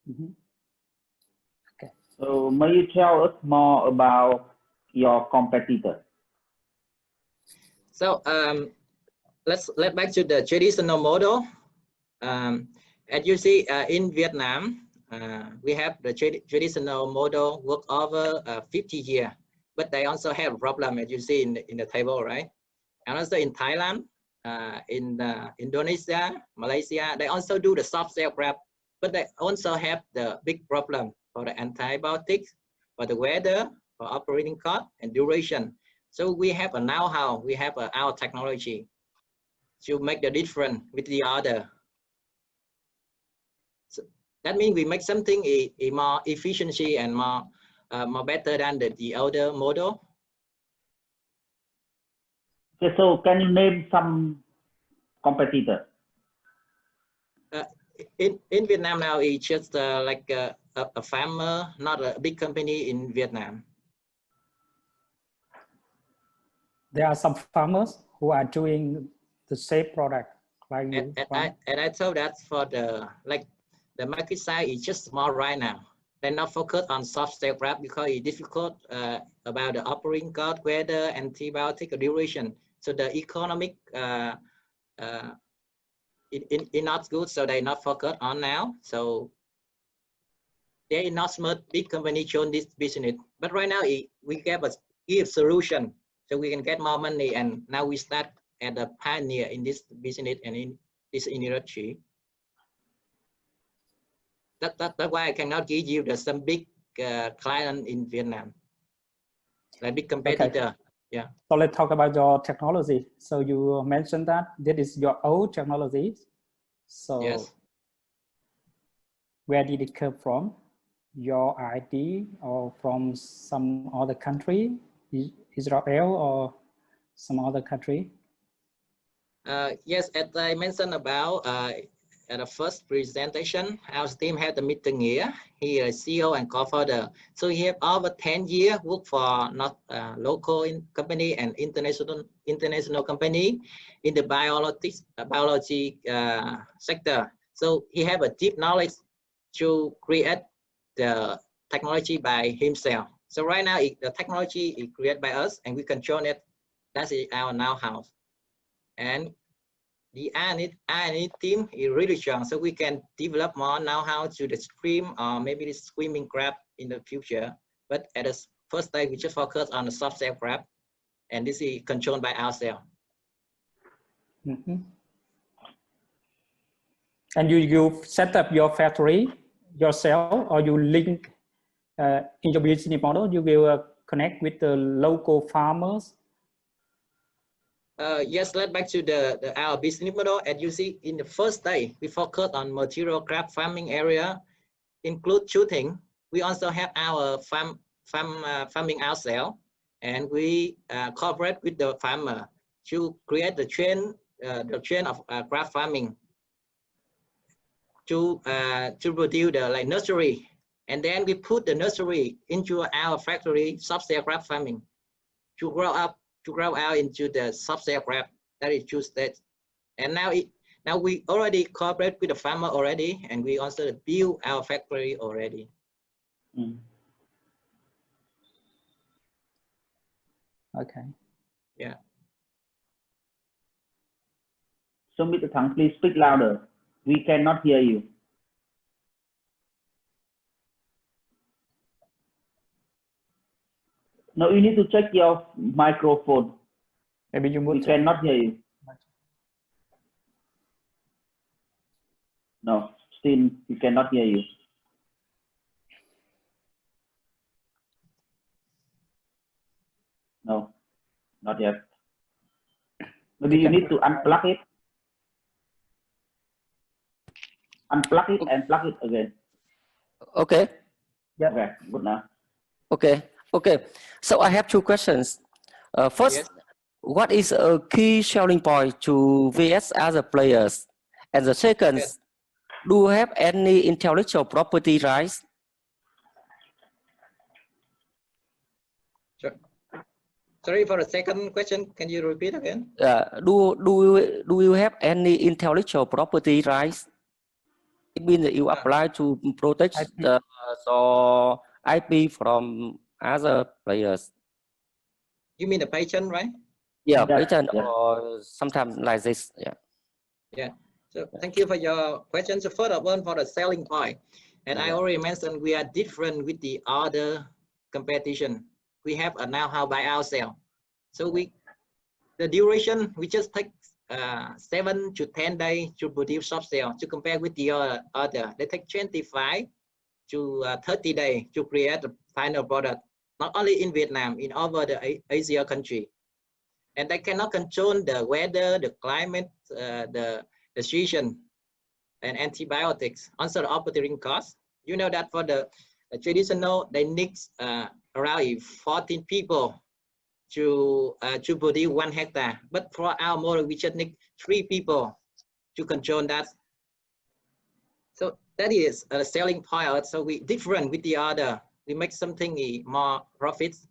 Mm-hmm. Okay. So may you tell us more about your competitor? So let's back to the traditional model. as you see in Vietnam, we have the traditional model work over 50 years, but they also have a problem, as you see in the table, right? And also in Thailand, in Indonesia, Malaysia, they also do the soft cell graft, but they also have the big problem for the antibiotics, for the weather, for operating cost and duration. So we have a know-how, we have our technology to make the difference with the other. So that means we make something a more efficiency and more better than the other model. Okay, so can you name some competitor? In Vietnam now, it's just like a farmer, not a big company in Vietnam. There are some farmers who are doing the same product like you. And I thought that for the market size is just small right now. They're not focused on soft cell graft because it's difficult about the operating cost, weather, antibiotic duration. So the economic it not good, so they're not focused on now. So they're not smart big company shown this business. But right now we give a solution so we can get more money, and now we start at the pioneer in this business and in this industry. That's why I cannot give you some big client in Vietnam, like big competitor. Okay. Yeah. So let's talk about your technology. So you mentioned that this is your old technology. So yes. Where did it come from? Your idea or from some other country, Israel or some other country? Yes, as I mentioned about at the first presentation, our team had the meeting here. He is CEO and co-founder. So he have over 10 years work for not local company and international company in the biology sector. So he have a deep knowledge to create the technology by himself. So right now the technology is created by us and we control it. That's our know-how. And the R&D team is really strong, so we can develop more know-how to the stream or maybe the swimming crab in the future. But at the first stage, we just focus on the soft cell crab, and this is controlled by ourselves. Mm-hmm. And you set up your factory yourself, or you link in your business model? You will connect with the local farmers. Yes, let's back to our business model. As you see, in the first day, we focus on material crab farming area, include shooting. We also have our farming ourselves, and we cooperate with the farmer to create the chain of crab farming to produce the nursery, and then we put the nursery into our factory soft cell crab farming to grow out into the soft cell crab. That is two stages. And now we already cooperate with the farmer already, and we also build our factory already. Okay. Yeah. So Mr. Thang, please speak louder. We cannot hear you. No, you need to check your microphone. Maybe you we cannot hear you. No, still we cannot hear you. No, not yet. Maybe you need to unplug it. Unplug it and plug it again. Okay. Yeah. Okay, good now. Okay. Okay. So I have two questions. First, yes. What is a key selling point to VS other players? And the second, yes. Do you have any intellectual property rights? Sure. Sorry for the second question. Can you repeat again? Do you have any intellectual property rights? It means that you apply to protect the IP from other players. You mean the patent, right? Yeah, patent or sometimes like this. Yeah. Yeah. So thank you for your question. So first of all, for the selling point, and I already mentioned we are different with the other competition. We have a know-how by ourselves. So the duration, we just take 7 to 10 days to produce soft shell to compare with the other. They take 25 to 30 days to create the final product, not only in Vietnam, in over the Asia country. And they cannot control the weather, the climate, the season, and antibiotics. Also the operating cost. You know that for the traditional, they need around 14 people to produce 1 hectare. But for our model, we just need 3 people to control that. So that is a selling point. So we different with the other. We make something more profits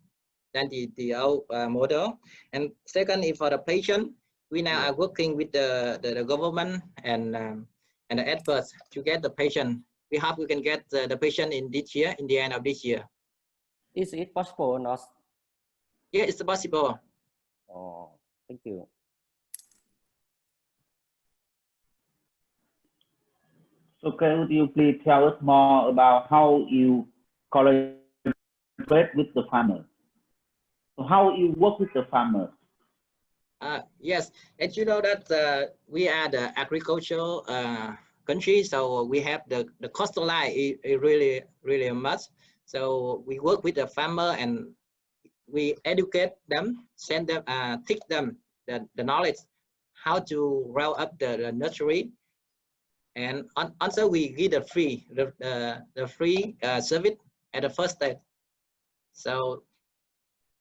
than the old model. And second, is for the patient, we now are working with the government and the experts to get the patient. We hope we can get the patient in this year, in the end of this year. Is it possible or not? Yeah, it's possible. Oh, thank you. So can you please tell us more about how you collaborate with the farmers? So how you work with the farmers? Yes, and you know that we are the agricultural country, so we have the coastal line is really much. So we work with the farmer and we educate them, send them, teach them the knowledge how to grow up the nursery, and also we give the free service at the first stage. So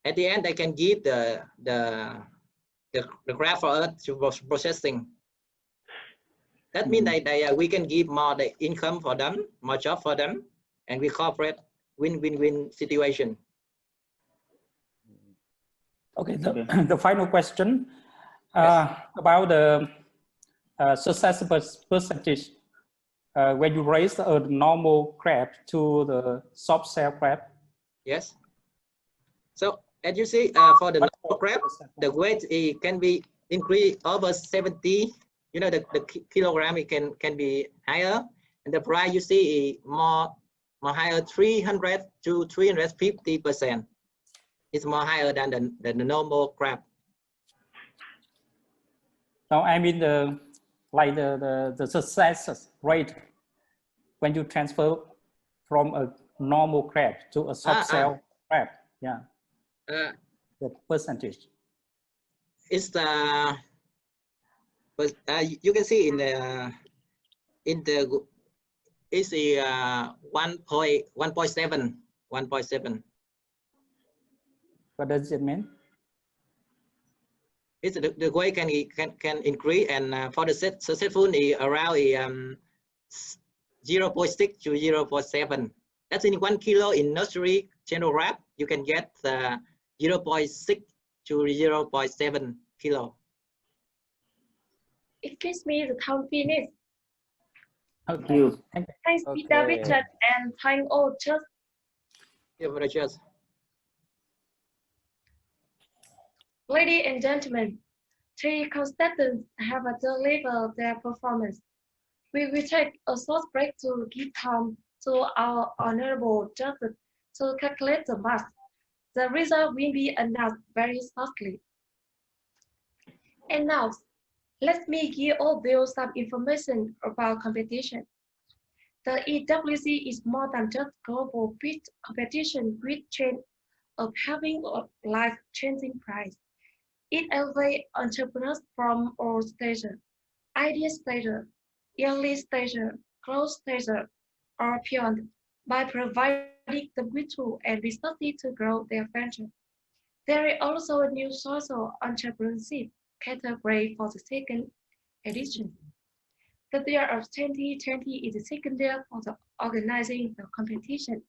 at the end, they can give the crab for us to processing. That means we can give more the income for them, more job for them, and we cooperate win-win-win situation. Okay, the final question about the success percentage when you raise a normal crab to the soft shell crab. Yes. So as you see, for the normal crab, the weight can be increased over 70. You know, the kilogram it can be higher, and the price you see more higher, 300 to 350%. It's more higher than the normal crab. Now, I mean the success rate when you transfer from a normal crab to a soft shell crab. Yeah. The percentage. It's but you can see in the it's 1.7. What does it mean? It's the weight can increase, and for the successful around 0.6 to 0.7. That's in 1 kilo in nursery general wrap. You can get 0.6 to 0.7 kilo. It gives me the time finish. Thank you. Thanks, Peter, Richard, and thank all just. Yeah, very just. Ladies and gentlemen, 3 contestants have delivered their performance. We will take a short break to give time to our honorable judges to calculate the marks. The result will be announced very shortly. And now, let me give all of you some information about competition. The EWC is more than just global pitch competition with trend of having a life-changing prize. It elevates entrepreneurs from all stages, idea stages, early stages, growth stages, or beyond, by providing them with tools and resources to grow their venture. There is also a new social entrepreneurship category for the second edition. The year of 2020 is the second year for the organizing the competition.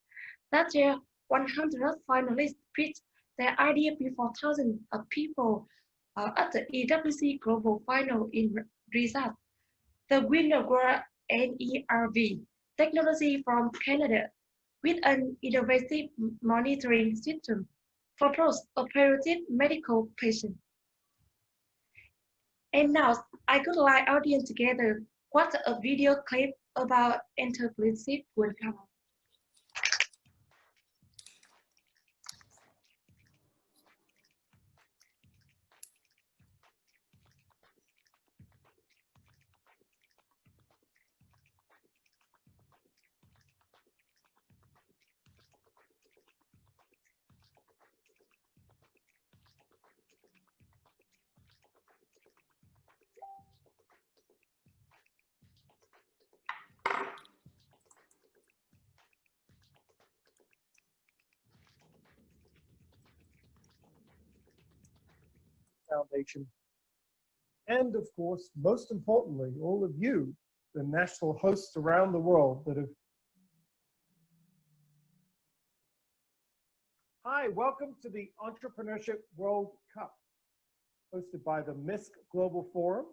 That year, 100 finalists pitched their idea before thousands of people at the EWC Global Final in Riyadh. The winner were NERV technology from Canada with an innovative monitoring system for post-operative medical patients. And now, I would like audience together Watch a video clip about entrepreneurship World Cup. Foundation. And of course, most importantly, all of you, the national hosts around the world that have. Hi, welcome to the Entrepreneurship World Cup, hosted by the MISC Global Forum,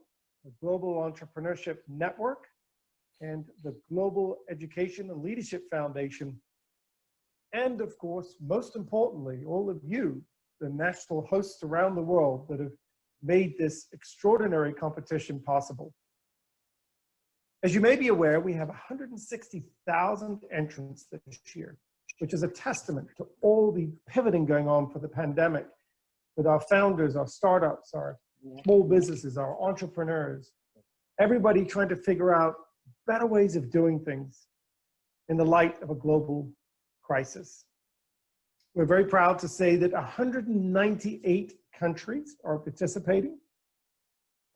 the Global Entrepreneurship Network, and the Global Education and Leadership Foundation. And of course, most importantly, all of you, the national hosts around the world that have made this extraordinary competition possible. As you may be aware, we have 160,000 entrants this year, which is a testament to all the pivoting going on for the pandemic with our founders, our startups, our small businesses, our entrepreneurs, everybody trying to figure out better ways of doing things in the light of a global crisis. We're very proud to say that 198 countries are participating,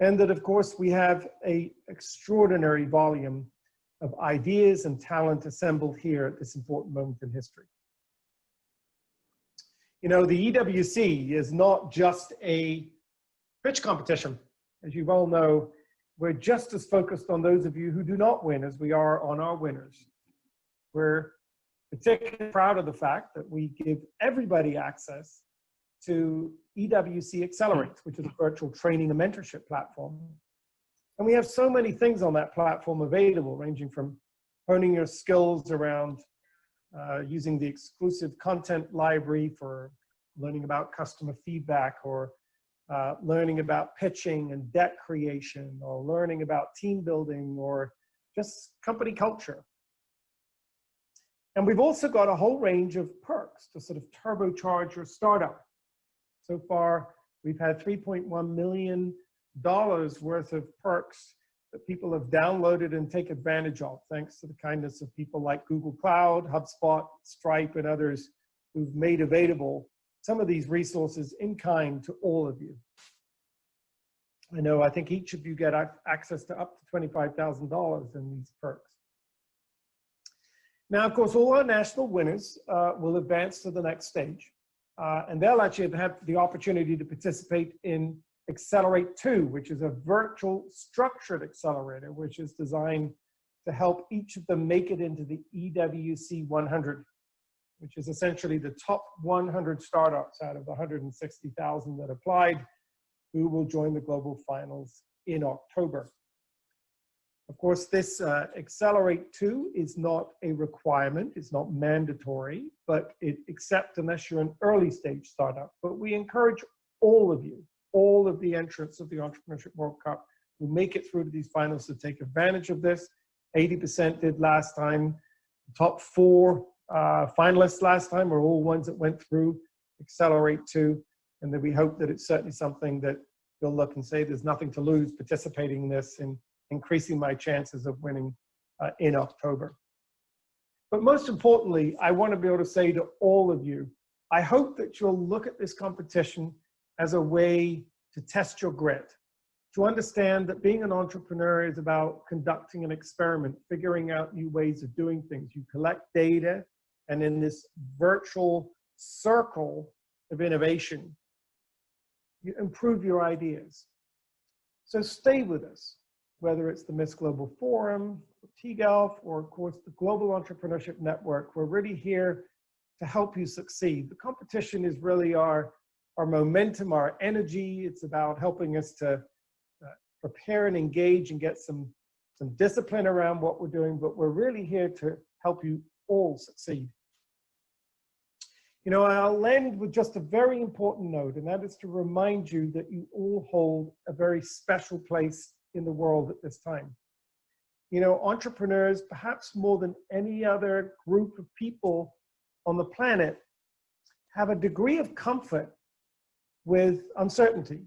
and that, of course, we have an extraordinary volume of ideas and talent assembled here at this important moment in history. You know, the EWC is not just a pitch competition. As you all know, we're just as focused on those of you who do not win as we are on our winners. We're particularly proud of the fact that we give everybody access to EWC Accelerate, which is a virtual training and mentorship platform. And we have so many things on that platform available, ranging from honing your skills around using the exclusive content library for learning about customer feedback, or learning about pitching and deck creation, or learning about team building, or just company culture. And we've also got a whole range of perks to sort of turbocharge your startup. So far, we've had $3.1 million worth of perks that people have downloaded and take advantage of, thanks to the kindness of people like Google Cloud, HubSpot, Stripe, and others who've made available some of these resources in kind to all of you. I think each of you get access to up to $25,000 in these perks. Now, of course, all our national winners will advance to the next stage, and they'll actually have the opportunity to participate in Accelerate 2, which is a virtual structured accelerator, which is designed to help each of them make it into the EWC 100, which is essentially the top 100 startups out of the 160,000 that applied, who will join the global finals in October. Of course, this Accelerate 2 is not a requirement, it's not mandatory, but it accepts unless you're an early stage startup. But we encourage all of you, all of the entrants of the Entrepreneurship World Cup who make it through to these finals to take advantage of this. 80% did last time. The top 4 finalists last time are all ones that went through Accelerate 2, and that we hope that it's certainly something that you'll look and say there's nothing to lose participating in this and increasing my chances of winning in October. But most importantly, I want to be able to say to all of you, I hope that you'll look at this competition as a way to test your grit, to understand that being an entrepreneur is about conducting an experiment, figuring out new ways of doing things. You collect data, and in this virtual circle of innovation, you improve your ideas. So stay with us, whether it's the MISC Global Forum, TGALF, or of course the Global Entrepreneurship Network. We're really here to help you succeed. The competition is really our momentum, our energy. It's about helping us to prepare and engage and get some discipline around what we're doing, but we're really here to help you all succeed. You know, I'll end with just a very important note, and that is to remind you that you all hold a very special place in the world at this time. You know, entrepreneurs, perhaps more than any other group of people on the planet, have a degree of comfort with uncertainty,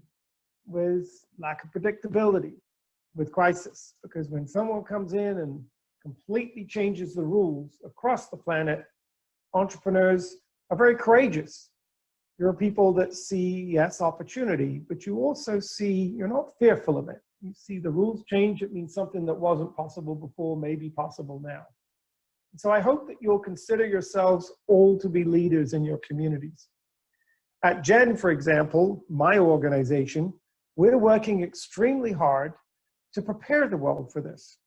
with lack of predictability, with crisis. Because when someone comes in and completely changes the rules across the planet, entrepreneurs are very courageous. You're people that see, yes, opportunity, but you also see, you're not fearful of it. You see the rules change, it means something that wasn't possible before may be possible now. And so I hope that you'll consider yourselves all to be leaders in your communities. At GEN, for example, my organization, we're working extremely hard to prepare the world for this.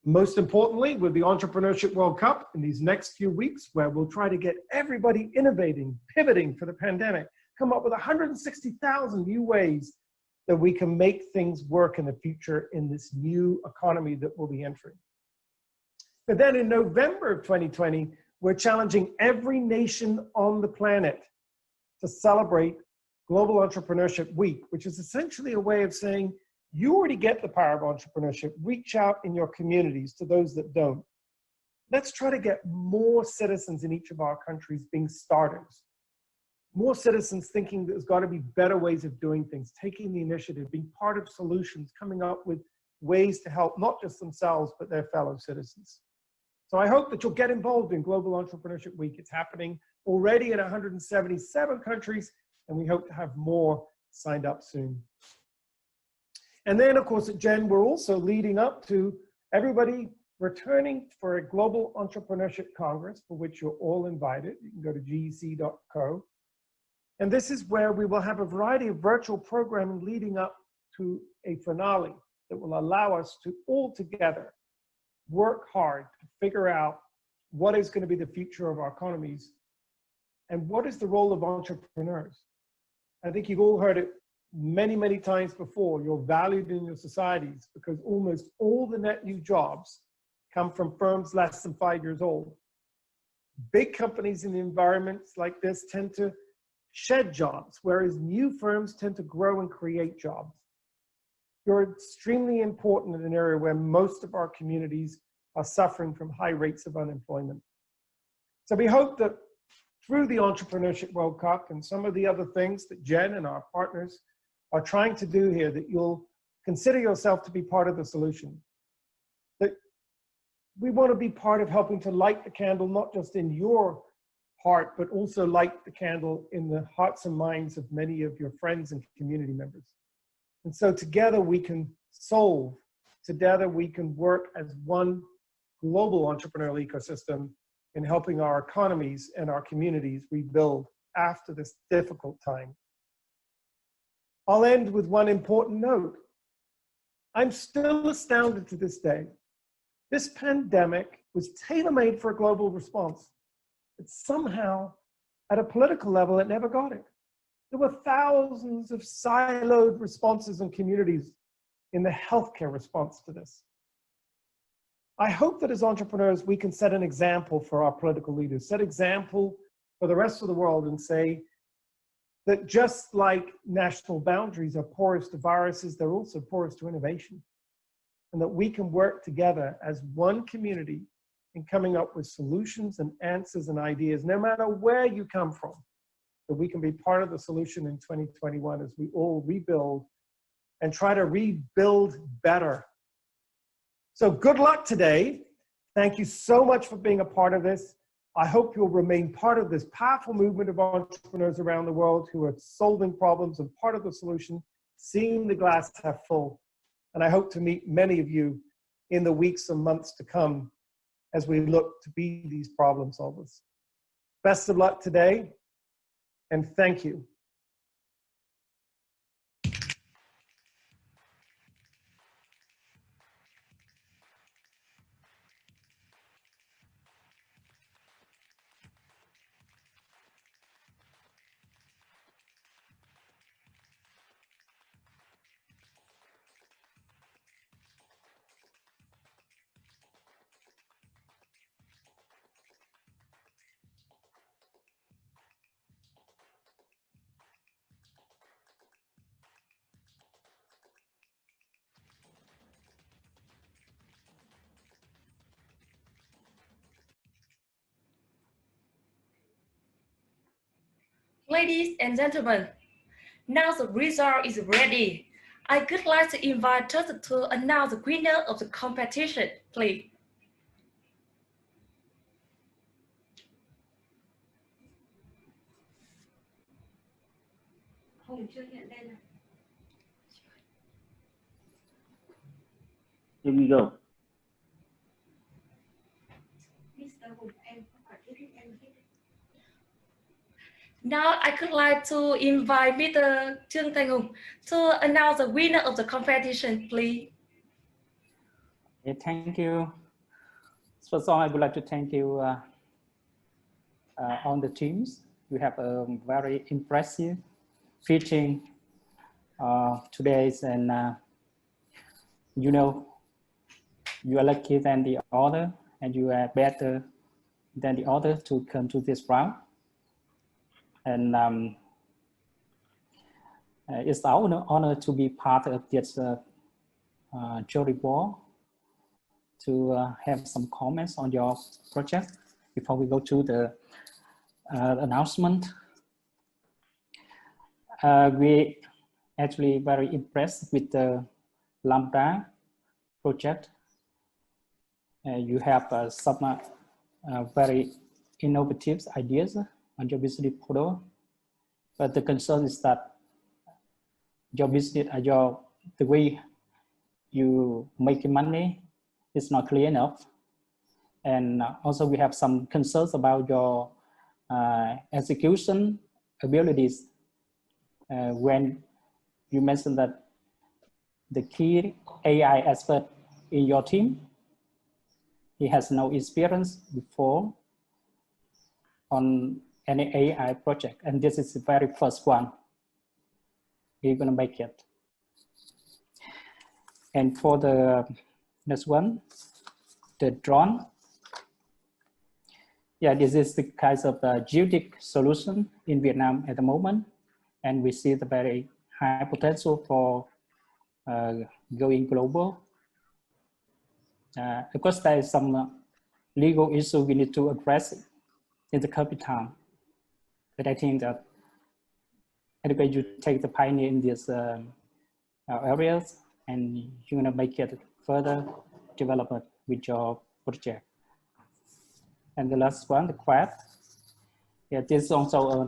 Most importantly, with the Entrepreneurship World Cup in these next few weeks, where we'll try to get everybody innovating, pivoting for the pandemic, come up with 160,000 new ways that we can make things work in the future in this new economy that we'll be entering. But then in November of 2020, we're challenging every nation on the planet to celebrate Global Entrepreneurship Week, which is essentially a way of saying, you already get the power of entrepreneurship. Reach out in your communities to those that don't. Let's try to get more citizens in each of our countries being starters. More citizens thinking there's got to be better ways of doing things, taking the initiative, being part of solutions, coming up with ways to help not just themselves, but their fellow citizens. So I hope that you'll get involved in Global Entrepreneurship Week. It's happening already in 177 countries, and we hope to have more signed up soon. And then, of course, at GEN, we're also leading up to everybody returning for a Global Entrepreneurship Congress, for which you're all invited. You can go to gec.co. And this is where we will have a variety of virtual programming leading up to a finale that will allow us to all together work hard to figure out what is going to be the future of our economies and what is the role of entrepreneurs. I think you've all heard it many, many times before. You're valued in your societies because almost all the net new jobs come from firms less than 5 years old. Big companies in environments like this tend to shed jobs, whereas new firms tend to grow and create jobs. You're extremely important in an area where most of our communities are suffering from high rates of unemployment. So we hope that through the Entrepreneurship World Cup and some of the other things that Jen and our partners are trying to do here, that you'll consider yourself to be part of the solution. That we want to be part of helping to light the candle, not just in your heart, but also light the candle in the hearts and minds of many of your friends and community members. And so together we can solve, together we can work as one global entrepreneurial ecosystem in helping our economies and our communities rebuild after this difficult time. I'll end with one important note. I'm still astounded to this day. This pandemic was tailor-made for a global response, but somehow at a political level, it never got it. There were thousands of siloed responses in communities in the healthcare response to this. I hope that as entrepreneurs, we can set an example for our political leaders, set example for the rest of the world and say that just like national boundaries are porous to viruses, they're also porous to innovation. And that we can work together as one community in coming up with solutions and answers and ideas, no matter where you come from, that we can be part of the solution in 2021 as we all rebuild and try to rebuild better. So good luck today. Thank you so much for being a part of this. I hope you'll remain part of this powerful movement of entrepreneurs around the world who are solving problems and part of the solution, seeing the glass half full. And I hope to meet many of you in the weeks and months to come as we look to be these problem solvers. Best of luck today, and thank you. Ladies and gentlemen, now the result is ready. I would like to invite us to announce the winner of the competition, please. Here we go. Now I would like to invite Mr. Trương Thanh Hùng to announce the winner of the competition, please. Okay, thank you. First of all, I would like to thank you on the teams. We have a very impressive featuring today's, and you know, you are lucky than the other, and you are better than the other to come to this round. And it's our honor to be part of this jury board, to have some comments on your project before we go to the announcement. We actually very impressed with the Lambda project. You have some very innovative ideas on your business model, but the concern is that your business, the way you make money is not clear enough. And also we have some concerns about your execution abilities. When you mentioned that the key AI expert in your team, he has no experience before on any AI project, and this is the very first one. He's gonna make it. And for the next one, the drone. Yeah, this is the kind of geodetic solution in Vietnam at the moment, and we see the very high potential for going global. Of course, there is some legal issue we need to address in the coming time. But I think that anyway, you take the pioneer in these areas, and you're gonna make it further development with your project. And the last one, the crab. Yeah, this is also a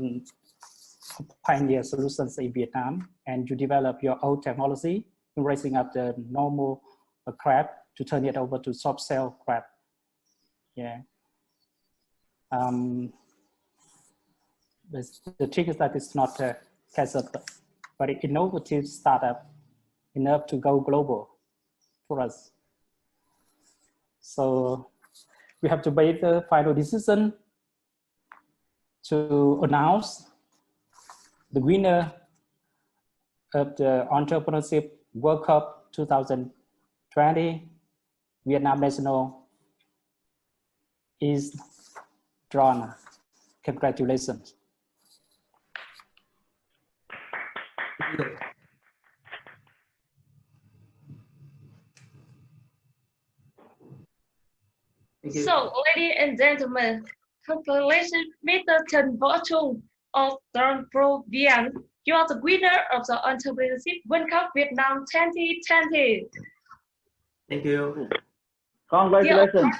pioneer solutions in Vietnam, and you develop your own technology in raising up the normal crab to turn it over to soft shell crab. Yeah. The trick is that it's not a kind of very innovative startup enough to go global for us. So we have to make the final decision to announce the winner of the Entrepreneurship World Cup 2020 Vietnam National is drawn. Congratulations. So, ladies and gentlemen, congratulations, Mr. Trần Võ Trung of Drone Pro Vian. You are the winner of the Entrepreneurship World Cup Vietnam 2020. Thank you. Congratulations.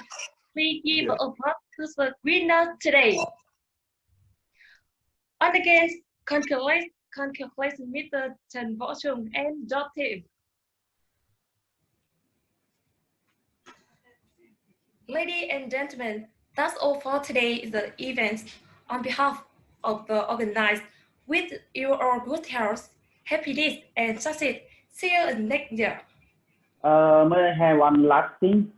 Please give applause to the winner today. And again, congratulations, Mr. Trần Võ Trung and your team. Ladies and gentlemen, that's all for today. The event. On behalf of the organizers, with your good health, happiness, and success. See you next year. May I have one last thing?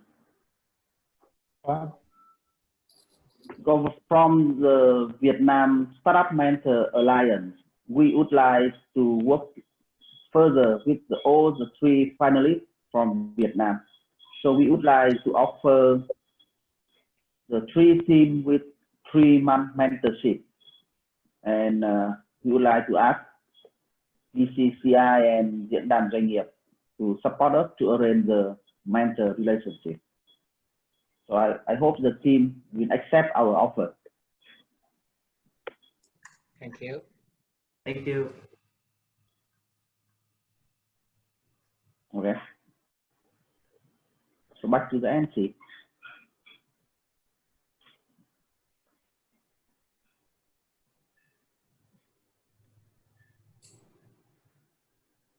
From the Vietnam Startup Mentor Alliance, we would like to work further with all the 3 finalists from Vietnam. So we would like to offer the 3 teams with 3-month mentorship. And we would like to ask VCCI and Vietnam Doanh nghiệp to support us to arrange the mentor relationship. So I hope the team will accept our offer. Thank you. Thank you. Okay. So back to the MC.